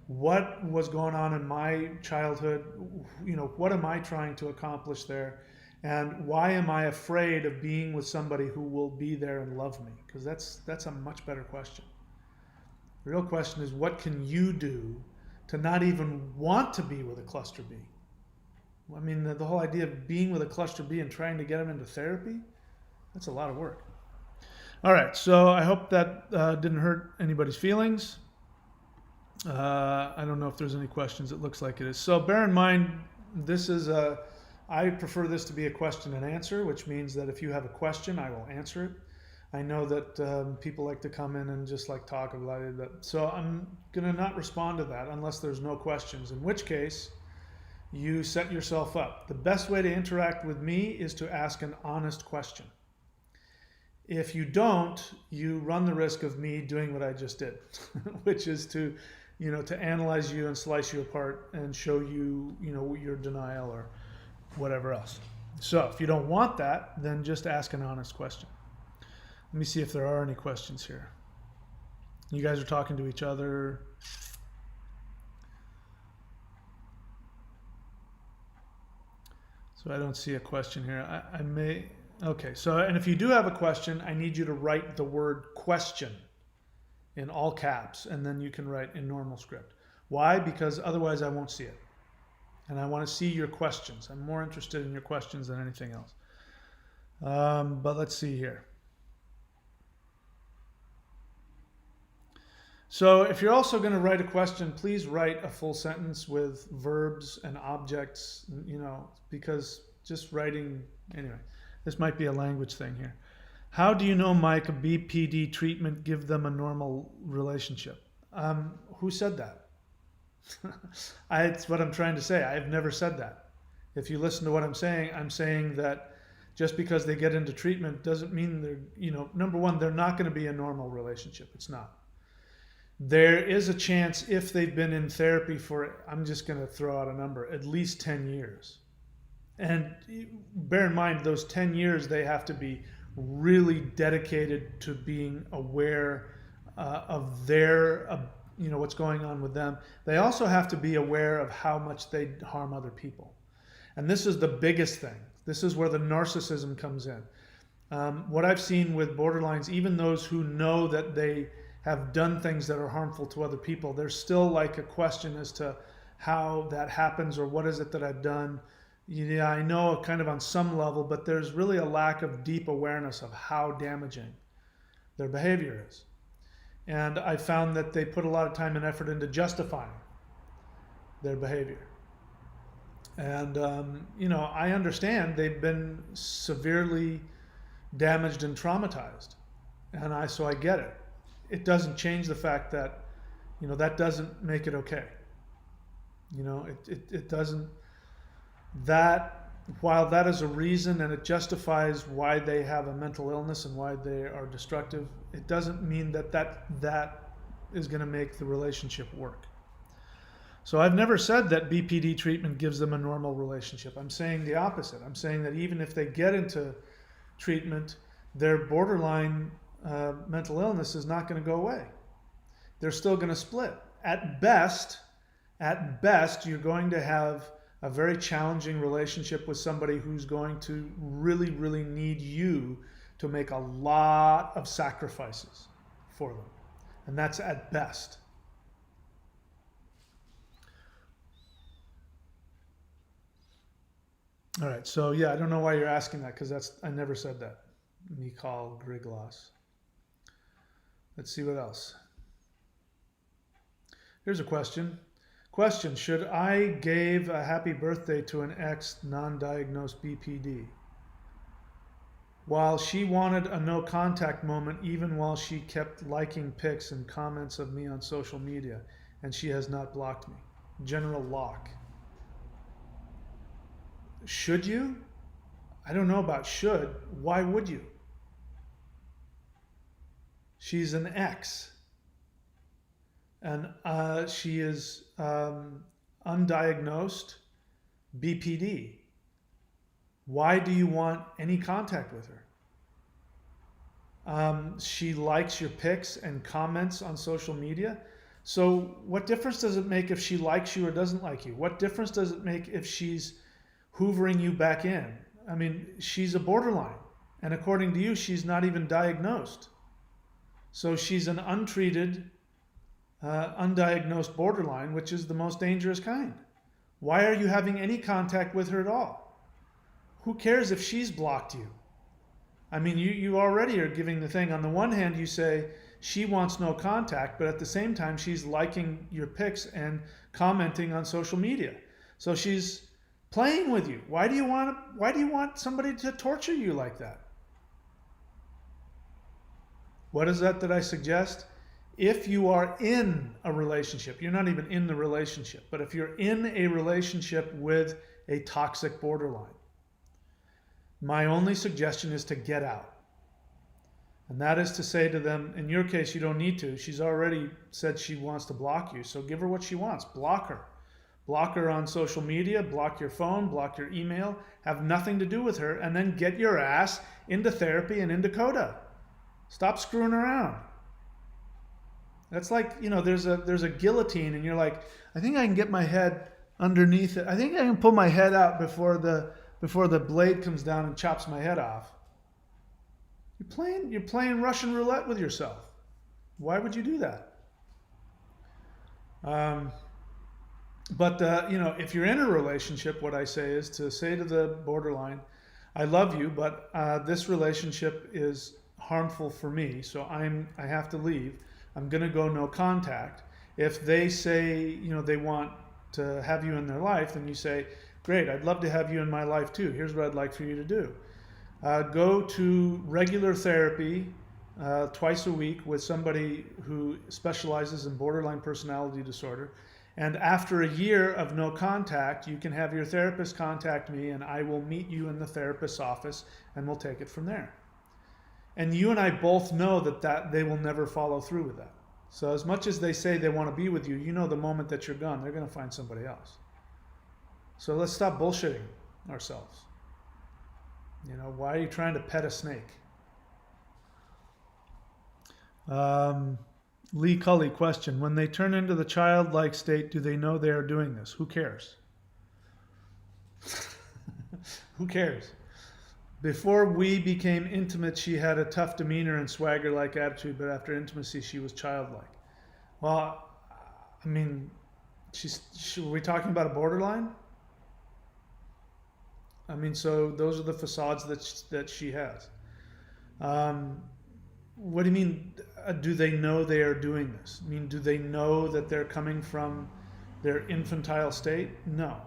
What was going on in my childhood? What am I trying to accomplish there? And why am I afraid of being with somebody who will be there and love me? Because that's a much better question. The real question is, what can you do to not even want to be with a cluster B? I mean, the whole idea of being with a cluster B and trying to get them into therapy, that's a lot of work. All right, so I hope that didn't hurt anybody's feelings. I don't know if there's any questions. It looks like it is. So bear in mind, I prefer this to be a question and answer, which means that if you have a question, I will answer it. I know that people like to come in and just like talk about it. So I'm going to not respond to that unless there's no questions, in which case you set yourself up. The best way to interact with me is to ask an honest question. If you don't, you run the risk of me doing what I just did, which is to, to analyze you and slice you apart and show you, your denial or whatever else. So if you don't want that, then just ask an honest question. Let me see if there are any questions here. You guys are talking to each other. So I don't see a question here. I may, okay. So, and if you do have a question, I need you to write the word question in all caps, and then you can write in normal script. Why? Because otherwise I won't see it. And I want to see your questions. I'm more interested in your questions than anything else. But let's see here. So if you're also going to write a question, please write a full sentence with verbs and objects, because just writing, anyway, this might be a language thing here. How do you know, Mike, a BPD treatment give them a normal relationship? Who said that? It's what I'm trying to say. I've never said that. If you listen to what I'm saying that just because they get into treatment doesn't mean they're, number one, they're not going to be a normal relationship. It's not. There is a chance if they've been in therapy for, I'm just going to throw out a number, at least 10 years. And bear in mind, those 10 years, they have to be really dedicated to being aware of their, what's going on with them. They also have to be aware of how much they harm other people. And this is the biggest thing. This is where the narcissism comes in. What I've seen with borderlines, even those who know that they have done things that are harmful to other people, there's still like a question as to how that happens or what is it that I've done. Yeah, I know kind of on some level, but there's really a lack of deep awareness of how damaging their behavior is. And I found that they put a lot of time and effort into justifying their behavior. And, I understand they've been severely damaged and traumatized. And so I get it. It doesn't change the fact that, that doesn't make it okay. It doesn't, while that is a reason and it justifies why they have a mental illness and why they are destructive, it doesn't mean that is going to make the relationship work. So I've never said that BPD treatment gives them a normal relationship. I'm saying the opposite. I'm saying that even if they get into treatment, their borderline mental illness is not going to go away. They're still going to split. At best, you're going to have a very challenging relationship with somebody who's going to really, really need you to make a lot of sacrifices for them. And that's at best. All right, so yeah, I don't know why you're asking that, because I never said that. Mikhail Griglas. Let's see what else. Here's a question. Question, should I give a happy birthday to an ex non-diagnosed BPD? While she wanted a no contact moment, even while she kept liking pics and comments of me on social media, and she has not blocked me. General Locke. Should you? I don't know about should. Why would you? She's an ex. And she is undiagnosed BPD. Why do you want any contact with her? She likes your pics and comments on social media. So what difference does it make if she likes you or doesn't like you? What difference does it make if she's hoovering you back in? I mean, she's a borderline. And according to you, she's not even diagnosed. So she's an untreated, undiagnosed borderline, which is the most dangerous kind. Why are you having any contact with her at all? Who cares if she's blocked you? I mean, you already are giving the thing. On the one hand, you say she wants no contact, but at the same time, she's liking your pics and commenting on social media. So she's playing with you. Why do you want somebody to torture you like that? What is that I suggest? If you are in a relationship, you're not even in the relationship, but if you're in a relationship with a toxic borderline, my only suggestion is to get out. And that is to say to them, in your case, you don't need to. She's already said she wants to block you. So give her what she wants. Block her. Block her on social media, block your phone, block your email, have nothing to do with her, and then get your ass into therapy and into CODA. Stop screwing around. That's like, you know, there's a guillotine and you're like, I think I can get my head underneath it. I think I can pull my head out before the blade comes down and chops my head off. You're playing Russian roulette with yourself. Why would you do that? You know, if you're in a relationship, what I say is to say to the borderline, I love you, but this relationship is harmful for me, so I have to leave. I'm going to go no contact. If they say, you know, they want to have you in their life, then you say, great, I'd love to have you in my life too. Here's what I'd like for you to do. Go to regular therapy twice a week with somebody who specializes in borderline personality disorder. And after a year of no contact, you can have your therapist contact me and I will meet you in the therapist's office and we'll take it from there. And you and I both know that they will never follow through with that. So as much as they say they want to be with you, you know the moment that you're gone, they're going to find somebody else. So let's stop bullshitting ourselves. You know, why are you trying to pet a snake? Lee Cully question. When they turn into the childlike state, do they know they are doing this? Who cares? Who cares? Before we became intimate, she had a tough demeanor and swagger-like attitude, but after intimacy, she was childlike. Well, I mean, were we talking about a borderline? I mean, so those are the facades that she has. What do you mean, do they know they are doing this? I mean, do they know that they're coming from their infantile state? No.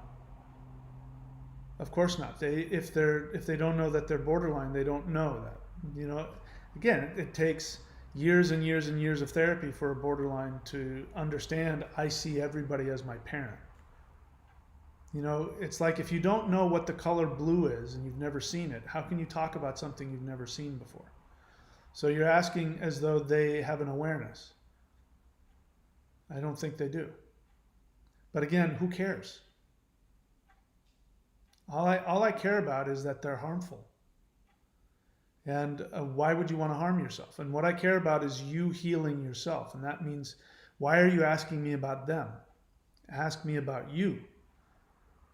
Of course not. If they don't know that they're borderline, they don't know that. You know, again, it takes years and years and years of therapy for a borderline to understand I see everybody as my parent. You know, it's like if you don't know what the color blue is and you've never seen it, how can you talk about something you've never seen before? So you're asking as though they have an awareness. I don't think they do. But again, who cares? All I care about is that they're harmful. And why would you want to harm yourself? And what I care about is you healing yourself. And that means, why are you asking me about them? Ask me about you.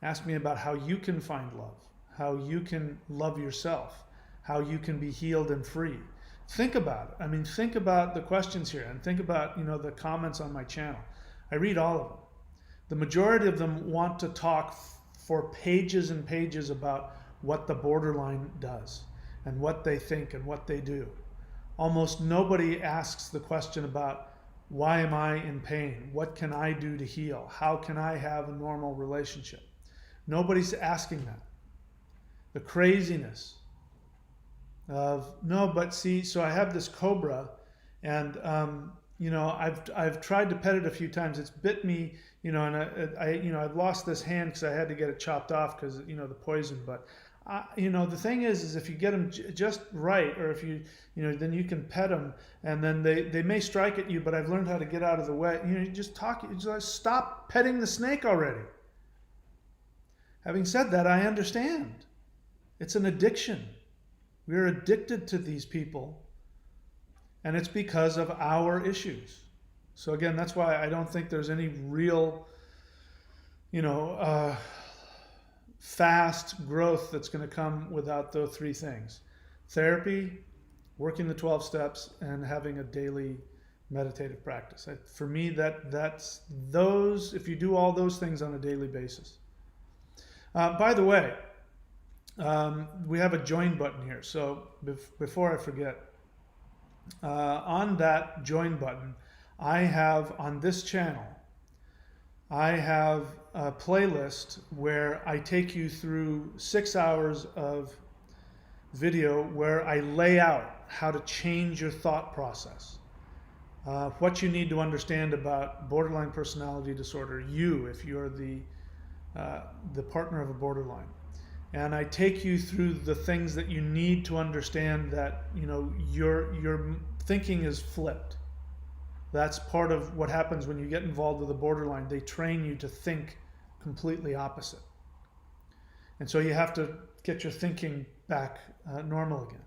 Ask me about how you can find love, how you can love yourself, how you can be healed and free. Think about it. I mean, think about the questions here and think about, you know, the comments on my channel. I read all of them. The majority of them want to talk for pages and pages about what the borderline does and what they think and what they do. Almost nobody asks the question about, why am I in pain? What can I do to heal? How can I have a normal relationship? Nobody's asking that. The craziness of, no, but see, so I have this cobra and, you know, I've tried to pet it a few times. It's bit me, you know, and you know, I've lost this hand because I had to get it chopped off because, you know, the poison. But, you know, the thing is if you get them just right, or if you know, then you can pet them and then they may strike at you, but I've learned how to get out of the way. You know, you just stop petting the snake already. Having said that, I understand. It's an addiction. We're addicted to these people, and it's because of our issues. So again, that's why I don't think there's any real, you know, fast growth that's going to come without those three things: therapy, working the 12 steps, and having a daily meditative practice. For me, that's those. If you do all those things on a daily basis. By the way, we have a join button here. So before I forget, on that join button, I have on this channel, I have a playlist where I take you through 6 hours of video where I lay out how to change your thought process. What you need to understand about borderline personality disorder, you, if you're the partner of a borderline. And I take you through the things that you need to understand that, you know, your thinking is flipped. That's part of what happens when you get involved with a borderline. They train you to think completely opposite. And so you have to get your thinking back normal again.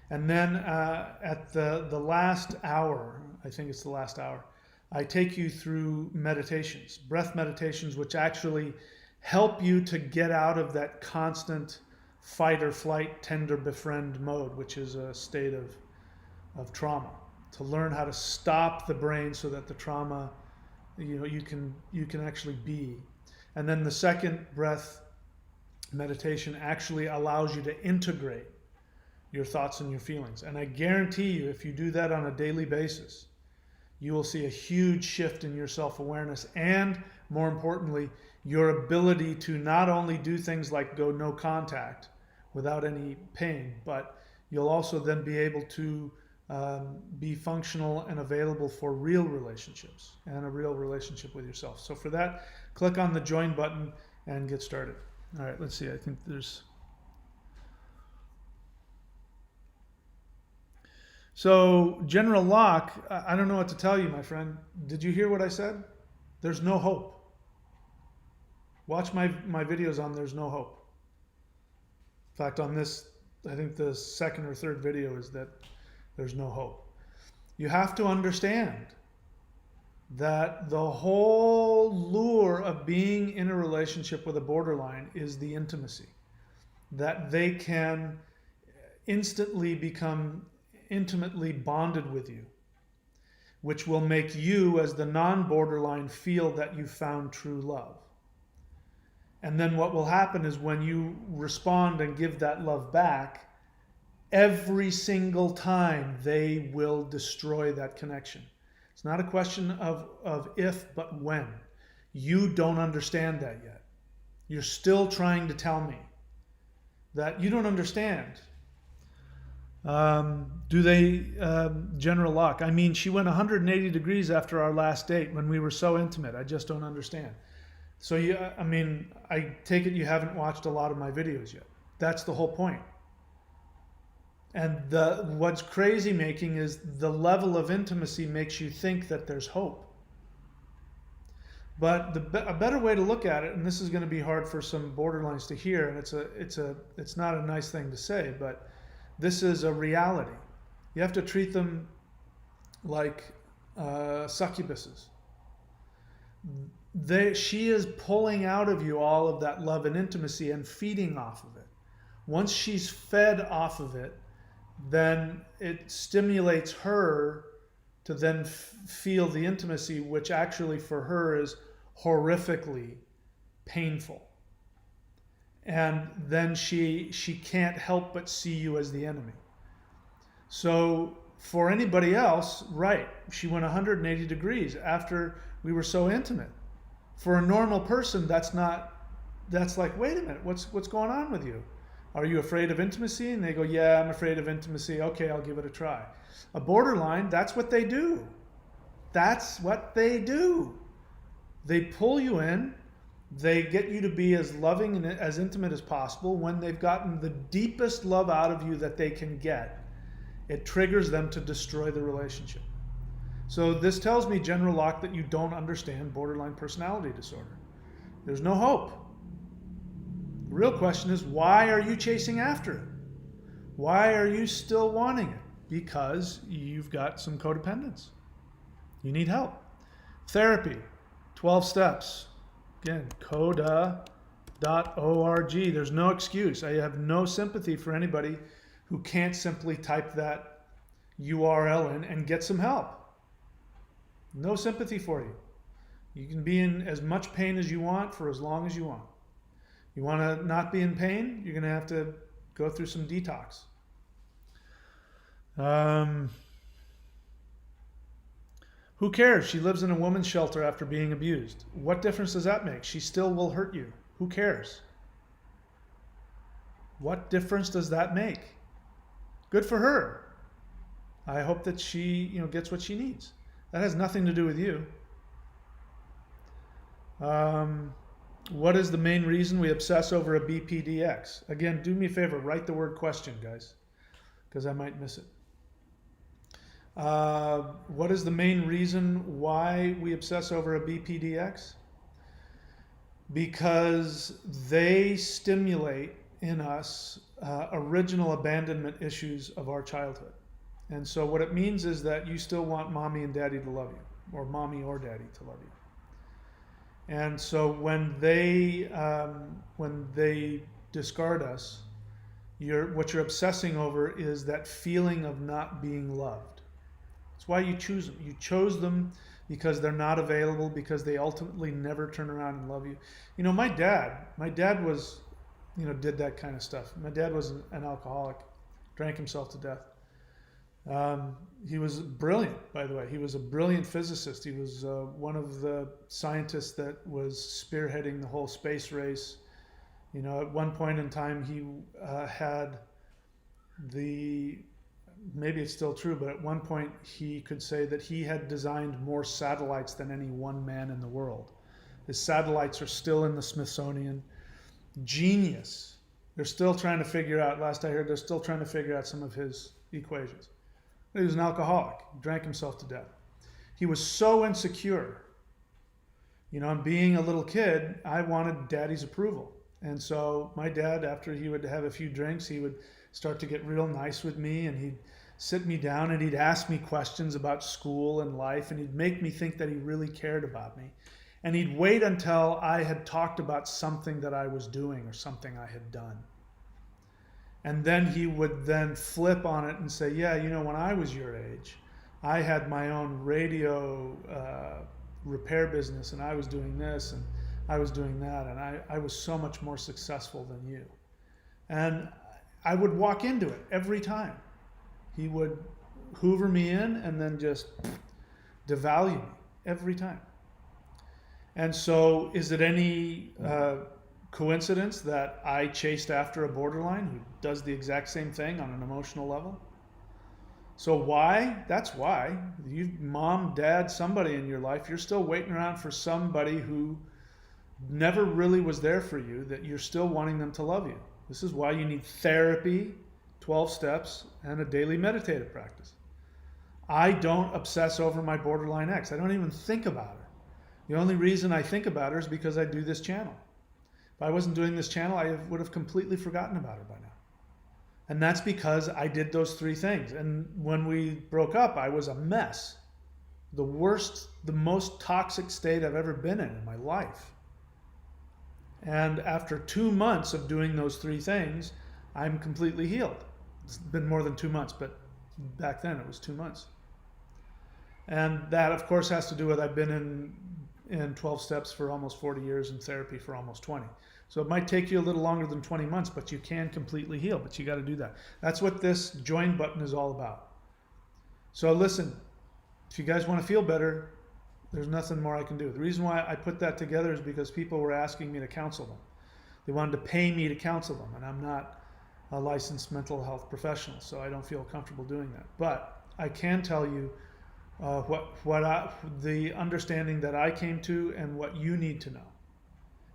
And then at the last hour, I think it's the last hour, I take you through meditations, breath meditations, which actually help you to get out of that constant fight or flight, tender befriend mode, which is a state of trauma. To learn how to stop the brain so that the trauma, you know, you can actually be. And then the second breath meditation actually allows you to integrate your thoughts and your feelings. And I guarantee you, if you do that on a daily basis, you will see a huge shift in your self-awareness and, more importantly, your ability to not only do things like go no contact without any pain, but you'll also then be able to be functional and available for real relationships and a real relationship with yourself. So for that, click on the join button and get started. All right, let's see. I think there's... So General Locke, I don't know what to tell you, my friend. Did you hear what I said? There's no hope. Watch my videos on There's No Hope. In fact, on this, I think the second or third video is that there's no hope. You have to understand that the whole lure of being in a relationship with a borderline is the intimacy. That they can instantly become intimately bonded with you, which will make you, as the non-borderline, feel that you found true love. And then what will happen is when you respond and give that love back, every single time they will destroy that connection. It's not a question of if, but when. You don't understand that yet. You're still trying to tell me that you don't understand. Do they, General Locke? I mean, she went 180 degrees after our last date when we were so intimate. I just don't understand. So, I mean, I take it you haven't watched a lot of my videos yet. That's the whole point. And what's crazy making is the level of intimacy makes you think that there's hope. But a better way to look at it, and this is going to be hard for some borderlines to hear, and it's not a nice thing to say, but this is a reality. You have to treat them like succubuses. She is pulling out of you all of that love and intimacy and feeding off of it. Once she's fed off of it, then it stimulates her to then feel the intimacy, which actually for her is horrifically painful. And then she can't help but see you as the enemy. So for anybody else, right, she went 180 degrees after we were so intimate. For a normal person, that's like, wait a minute, what's going on with you? Are you afraid of intimacy? And they go, yeah, I'm afraid of intimacy. Okay, I'll give it a try. A borderline, that's what they do. That's what they do. They pull you in. They get you to be as loving and as intimate as possible. When they've gotten the deepest love out of you that they can get, it triggers them to destroy the relationship. So this tells me, General Locke, that you don't understand borderline personality disorder. There's no hope. The real question is, why are you chasing after it? Why are you still wanting it? Because you've got some codependence. You need help. Therapy, 12 steps. Again, coda.org. There's no excuse. I have no sympathy for anybody who can't simply type that URL in and get some help. No sympathy for you. You can be in as much pain as you want for as long as you want. You want to not be in pain? You're going to have to go through some detox. Who cares? She lives in a woman's shelter after being abused. What difference does that make? She still will hurt you. Who cares? What difference does that make? Good for her. I hope that she, gets what she needs. That has nothing to do with you. What is the main reason we obsess over a BPDX? Again, do me a favor, write the word question, guys, because I might miss it. What is the main reason why we obsess over a BPDX? Because they stimulate in us original abandonment issues of our childhood. And so what it means is that you still want mommy and daddy to love you, or mommy or daddy to love you. And so when they discard us, what you're obsessing over is that feeling of not being loved. That's why you choose them. You chose them because they're not available, because they ultimately never turn around and love you. My dad was, did that kind of stuff. My dad was an alcoholic, drank himself to death. He was brilliant, by the way. He was a brilliant physicist. He was one of the scientists that was spearheading the whole space race. At one point in time, he had maybe it's still true, but at one point he could say that he had designed more satellites than any one man in the world. His satellites are still in the Smithsonian. Genius. They're still trying to figure out, last I heard, they're still trying to figure out some of his equations. He was an alcoholic, drank himself to death. He was so insecure. Being a little kid, I wanted daddy's approval. And so my dad, after he would have a few drinks, he would start to get real nice with me, and he'd sit me down and he'd ask me questions about school and life, and he'd make me think that he really cared about me. And he'd wait until I had talked about something that I was doing or something I had done. And then he would then flip on it and say, yeah, when I was your age, I had my own radio repair business, and I was doing this and I was doing that, and I was so much more successful than you. And I would walk into it every time. He would hoover me in and then just devalue me every time. And so is it any coincidence that I chased after a borderline who does the exact same thing on an emotional level? So why? That's why. You, mom, dad, somebody in your life, you're still waiting around for somebody who never really was there for you, that you're still wanting them to love you. This is why you need therapy, 12 steps, and a daily meditative practice. I don't obsess over my borderline ex. I don't even think about her. The only reason I think about her is because I do this channel. If I wasn't doing this channel, I would have completely forgotten about her by now. And that's because I did those three things. And when we broke up, I was a mess. The worst, the most toxic state I've ever been in my life. And after 2 months of doing those three things, I'm completely healed. It's been more than 2 months, but back then it was 2 months. And that, of course, has to do with I've been in 12 steps for almost 40 years and therapy for almost 20. So it might take you a little longer than 20 months, but you can completely heal, but you got to do that. That's what this join button is all about. So listen, if you guys want to feel better, there's nothing more I can do. The reason why I put that together is because people were asking me to counsel them. They wanted to pay me to counsel them, and I'm not a licensed mental health professional, so I don't feel comfortable doing that. But I can tell you the understanding that I came to and what you need to know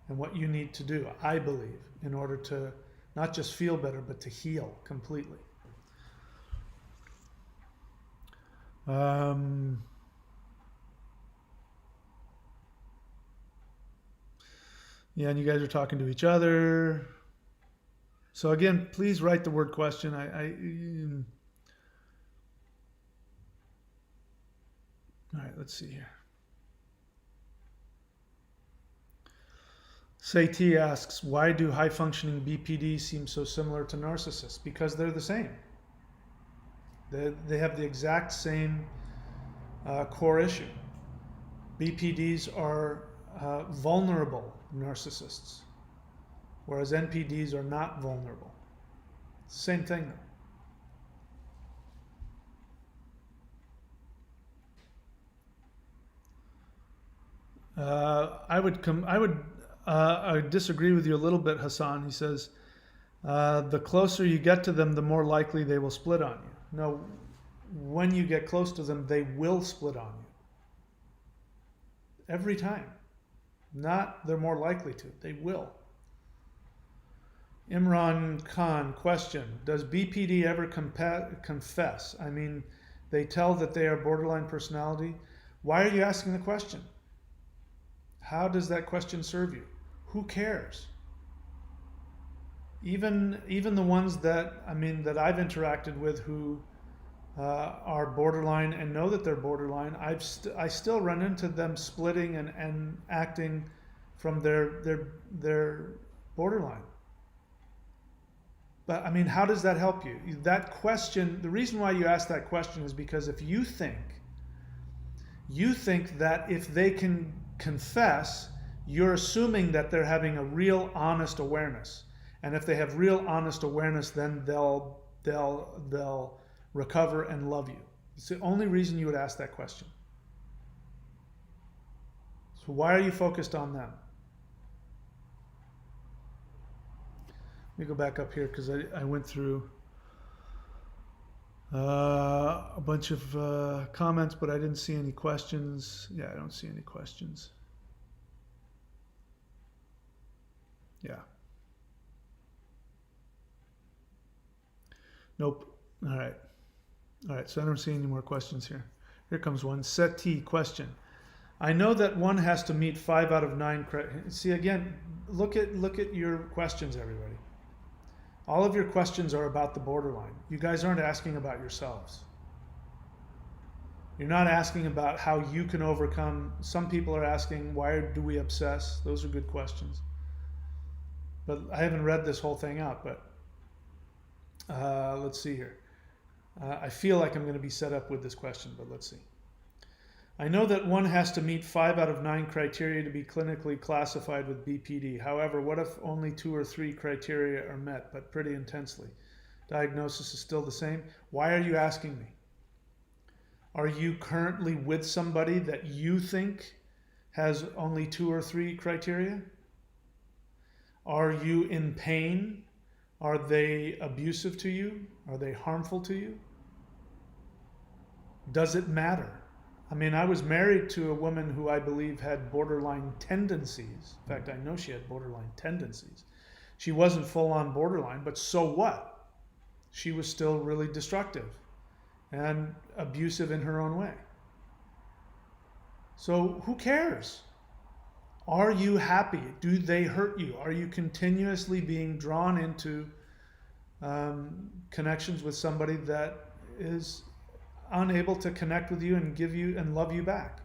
and what you need to do, I believe, in order to not just feel better, but to heal completely. Yeah, and you guys are talking to each other. So again, please write the word question. All right, let's see here. Satie asks, why do high-functioning BPDs seem so similar to narcissists? Because they're the same. They have the exact same core issue. BPDs are vulnerable narcissists, whereas NPDs are not vulnerable. Same thing though. I would disagree with you a little bit, Hassan. He says, The closer you get to them, the more likely they will split on you. No, when you get close to them, they will split on you. Every time. Not they're more likely to, they will. Imran Khan, question. Does BPD ever confess? I mean, they tell that they are borderline personality. Why are you asking the question? How does that question serve you? Who cares? Even the ones that that I've interacted with who are borderline and know that they're borderline, I still run into them splitting and acting from their borderline. But I mean, how does that help you? That question, the reason why you ask that question is because if you think that if they can confess, you're assuming that they're having a real honest awareness. And if they have real honest awareness, then they'll recover and love you. It's the only reason you would ask that question. So why are you focused on them? Let me go back up here because I went through a bunch of comments, but I didn't see any questions. Yeah, I don't see any questions. Yeah. Nope. All right. All right, so I don't see any more questions here. Here comes one. Seti, question. I know that one has to meet 5 out of 9 criteria. See, again, look at your questions, everybody. All of your questions are about the borderline. You guys aren't asking about yourselves. You're not asking about how you can overcome. Some people are asking, why do we obsess? Those are good questions. But I haven't read this whole thing out, but let's see here. I feel like I'm going to be set up with this question, but let's see. I know that one has to meet 5 out of 9 criteria to be clinically classified with BPD. However, what if only 2 or 3 criteria are met, but pretty intensely? Diagnosis is still the same. Why are you asking me? Are you currently with somebody that you think has only 2 or 3 criteria? Are you in pain? Are they abusive to you? Are they harmful to you? Does it matter? I mean, I was married to a woman who I believe had borderline tendencies. In fact, I know she had borderline tendencies. She wasn't full-on borderline, but so what? She was still really destructive and abusive in her own way. So who cares? Are you happy? Do they hurt you? Are you continuously being drawn into connections with somebody that is unable to connect with you and give you and love you back?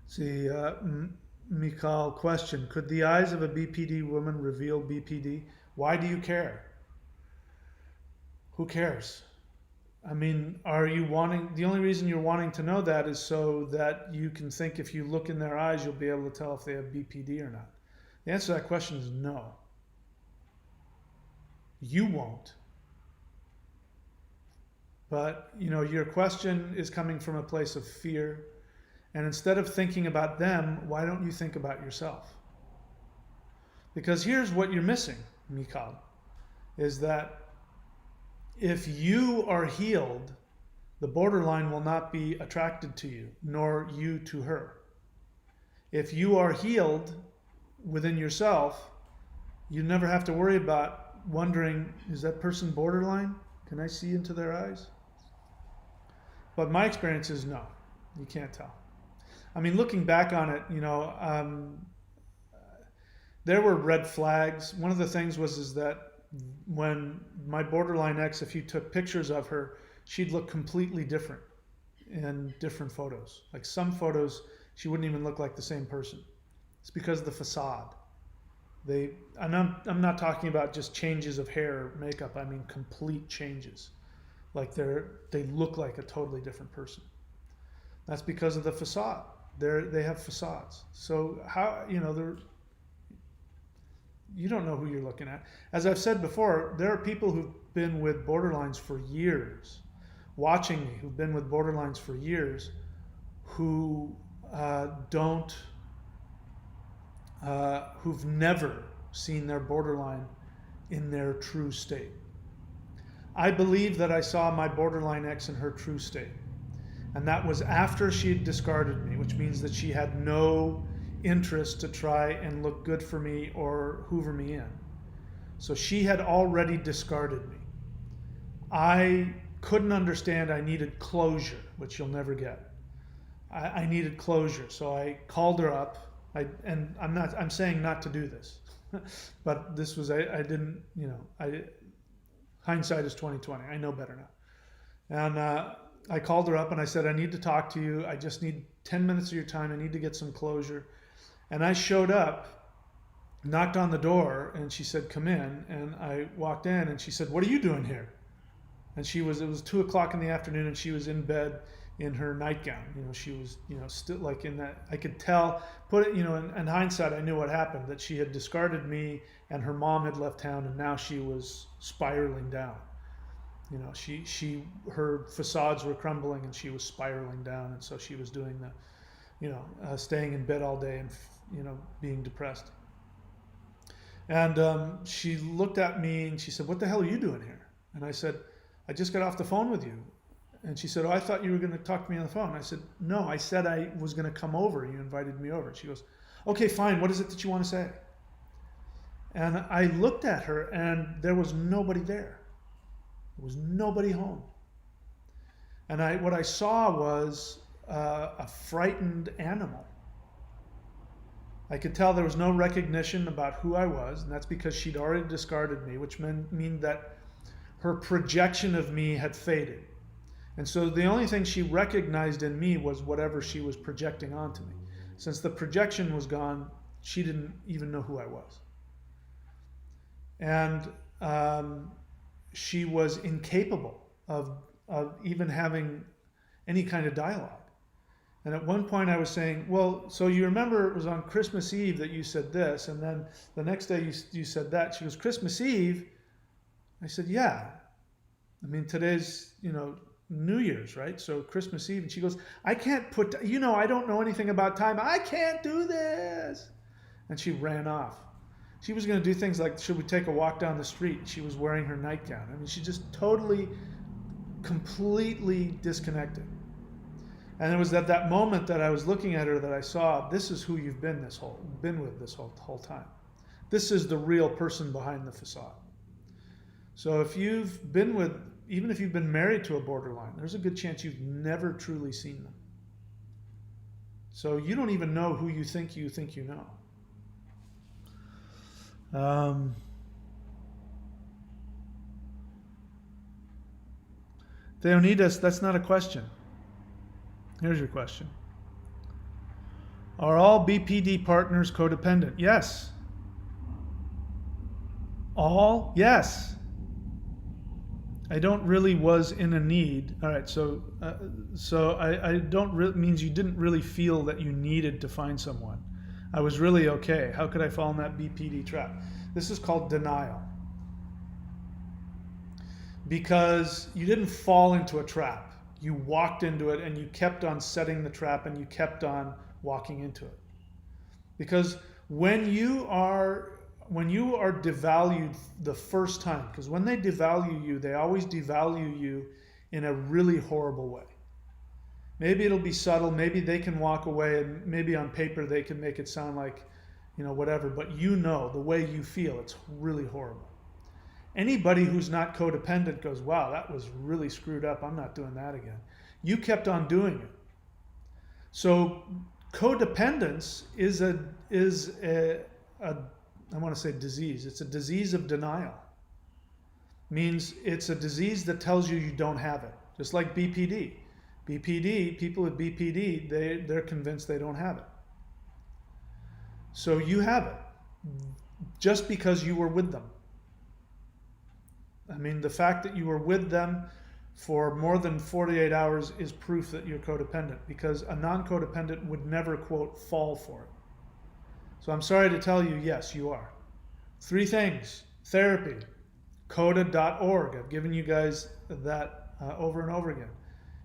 See, Mikhail, question. Could the eyes of a BPD woman reveal BPD? Why do you care? Who cares? I mean, are you wanting, the only reason you're wanting to know that is so that you can think if you look in their eyes, you'll be able to tell if they have BPD or not. The answer to that question is no. You won't. But, you know, your question is coming from a place of fear. And instead of thinking about them, why don't you think about yourself? Because here's what you're missing, Mikhail, is that if you are healed, the borderline will not be attracted to you, nor you to her. If you are healed within yourself, you never have to worry about wondering, is that person borderline? Can I see into their eyes? But my experience is no, you can't tell. I mean, looking back on it, you know, there were red flags. One of the things is that when my borderline ex, if you took pictures of her, she'd look completely different in different photos. Like some photos, she wouldn't even look like the same person. It's because of the facade. I'm not talking about just changes of hair or makeup. I mean complete changes. Like they look like a totally different person. That's because of the facade. They have facades. So how, you know, you don't know who you're looking at. As I've said before, there are people who've been with borderlines for years, watching me, who've been with borderlines for years, who who've never seen their borderline in their true state. I believe that I saw my borderline ex in her true state. And that was after she had discarded me, which means that she had no interest to try and look good for me or hoover me in. So she had already discarded me. I couldn't understand. I needed closure, which you'll never get. I needed closure. So I called her up. I'm saying not to do this, but this was, I didn't, hindsight is 20/20. I know better now. And I called her up and I said, I need to talk to you. I just need 10 minutes of your time. I need to get some closure. And I showed up, knocked on the door, and she said, come in. And I walked in and she said, what are you doing here? And it was 2 o'clock in the afternoon and she was in bed in her nightgown. She was, still like in that, I could tell, in hindsight, I knew what happened, that she had discarded me and her mom had left town and now she was spiraling down. Her facades were crumbling and she was spiraling down. And so she was doing staying in bed all day and, being depressed. And she looked at me and she said, what the hell are you doing here? And I said, I just got off the phone with you. And she said, oh, I thought you were going to talk to me on the phone. I said, no, I said I was going to come over. You invited me over. She goes, okay, fine. What is it that you want to say? And I looked at her and there was nobody there. There was nobody home. And what I saw was a frightened animal. I could tell there was no recognition about who I was, and that's because she'd already discarded me, which meant that her projection of me had faded. And so the only thing she recognized in me was whatever she was projecting onto me. Since the projection was gone, she didn't even know who I was. And she was incapable of even having any kind of dialogue. And at one point I was saying, well, so you remember it was on Christmas Eve that you said this, and then the next day you said that. She goes, Christmas Eve? I said, yeah. I mean, today's, New Year's, right? So Christmas Eve. And she goes, I can't I don't know anything about time. I can't do this. And she ran off. She was going to do things like, should we take a walk down the street? She was wearing her nightgown. I mean, she just totally, completely disconnected. And it was at that moment that I was looking at her that I saw, this is who you've been with this whole time. This is the real person behind the facade. So if you've been with, even if you've been married to a borderline, there's a good chance you've never truly seen them. So you don't even know who you think you know. Theonidas, that's not a question. Here's your question. Are all Bpd partners codependent? Yes. All? Yes. I don't really was in a need. All right, so I don't means you didn't really feel that you needed to find someone. I was really okay. How could I fall in that Bpd trap? This is called denial. Because you didn't fall into a trap. You walked into it and you kept on setting the trap and you kept on walking into it. Because when you are devalued the first time, because when they devalue you, they always devalue you in a really horrible way. Maybe it'll be subtle, maybe they can walk away, and maybe on paper they can make it sound like, whatever, but the way you feel, it's really horrible. Anybody who's not codependent goes, wow, that was really screwed up. I'm not doing that again. You kept on doing it. So codependence is a I want to say disease. It's a disease of denial. Means it's a disease that tells you don't have it. Just like Bpd. People with Bpd, they're convinced they don't have it. So you have it just because you were with them. I mean, the fact that you were with them for more than 48 hours is proof that you're codependent, because a non-codependent would never, quote, fall for it. So I'm sorry to tell you, yes, you are. 3 things. Therapy. Coda.org. I've given you guys that over and over again.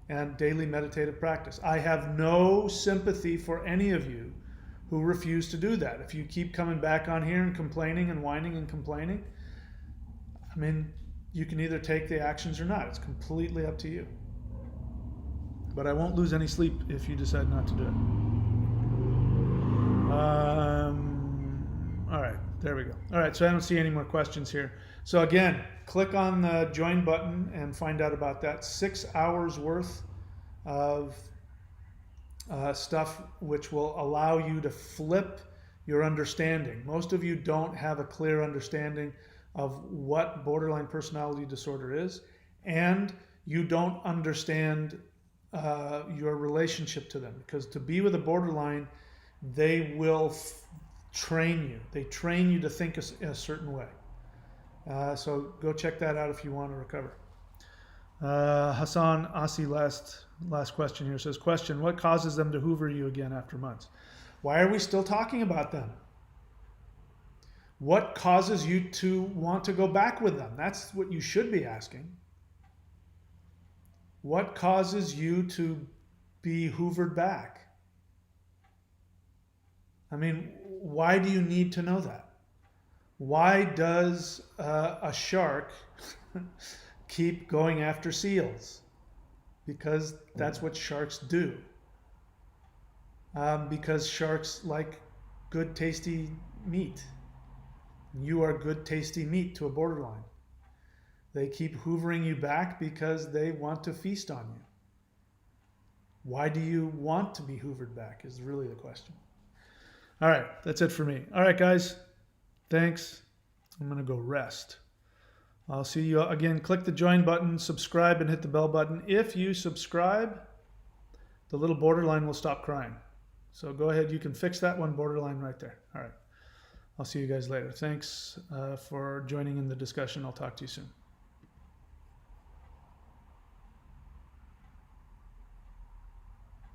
and daily meditative practice. I have no sympathy for any of you who refuse to do that. If you keep coming back on here and complaining and whining and complaining, I mean, you can either take the actions or not. It's completely up to you. But I won't lose any sleep if you decide not to do it. All right, there we go. All right, so I don't see any more questions here. So again, click on the join button and find out about that. 6 hours worth of stuff which will allow you to flip your understanding. Most of you don't have a clear understanding of what borderline personality disorder is, and you don't understand your relationship to them, because to be with a borderline, they will train you. They train you to think a certain way. So go check that out if you want to recover. Hassan Asi, last question here, says, question, what causes them to hoover you again after months? Why are we still talking about them? What causes you to want to go back with them? That's what you should be asking. What causes you to be hoovered back? I mean, why do you need to know that? Why does a shark keep going after seals? Because that's what sharks do. Because sharks like good, tasty meat. You are good, tasty meat to a borderline. They keep hoovering you back because they want to feast on you. Why do you want to be hoovered back is really the question. All right, that's it for me. All right, guys, thanks. I'm going to go rest. I'll see you again. Click the join button, subscribe, and hit the bell button. If you subscribe, the little borderline will stop crying. So go ahead. You can fix that one borderline right there. All right. I'll see you guys later. Thanks for joining in the discussion. I'll talk to you soon.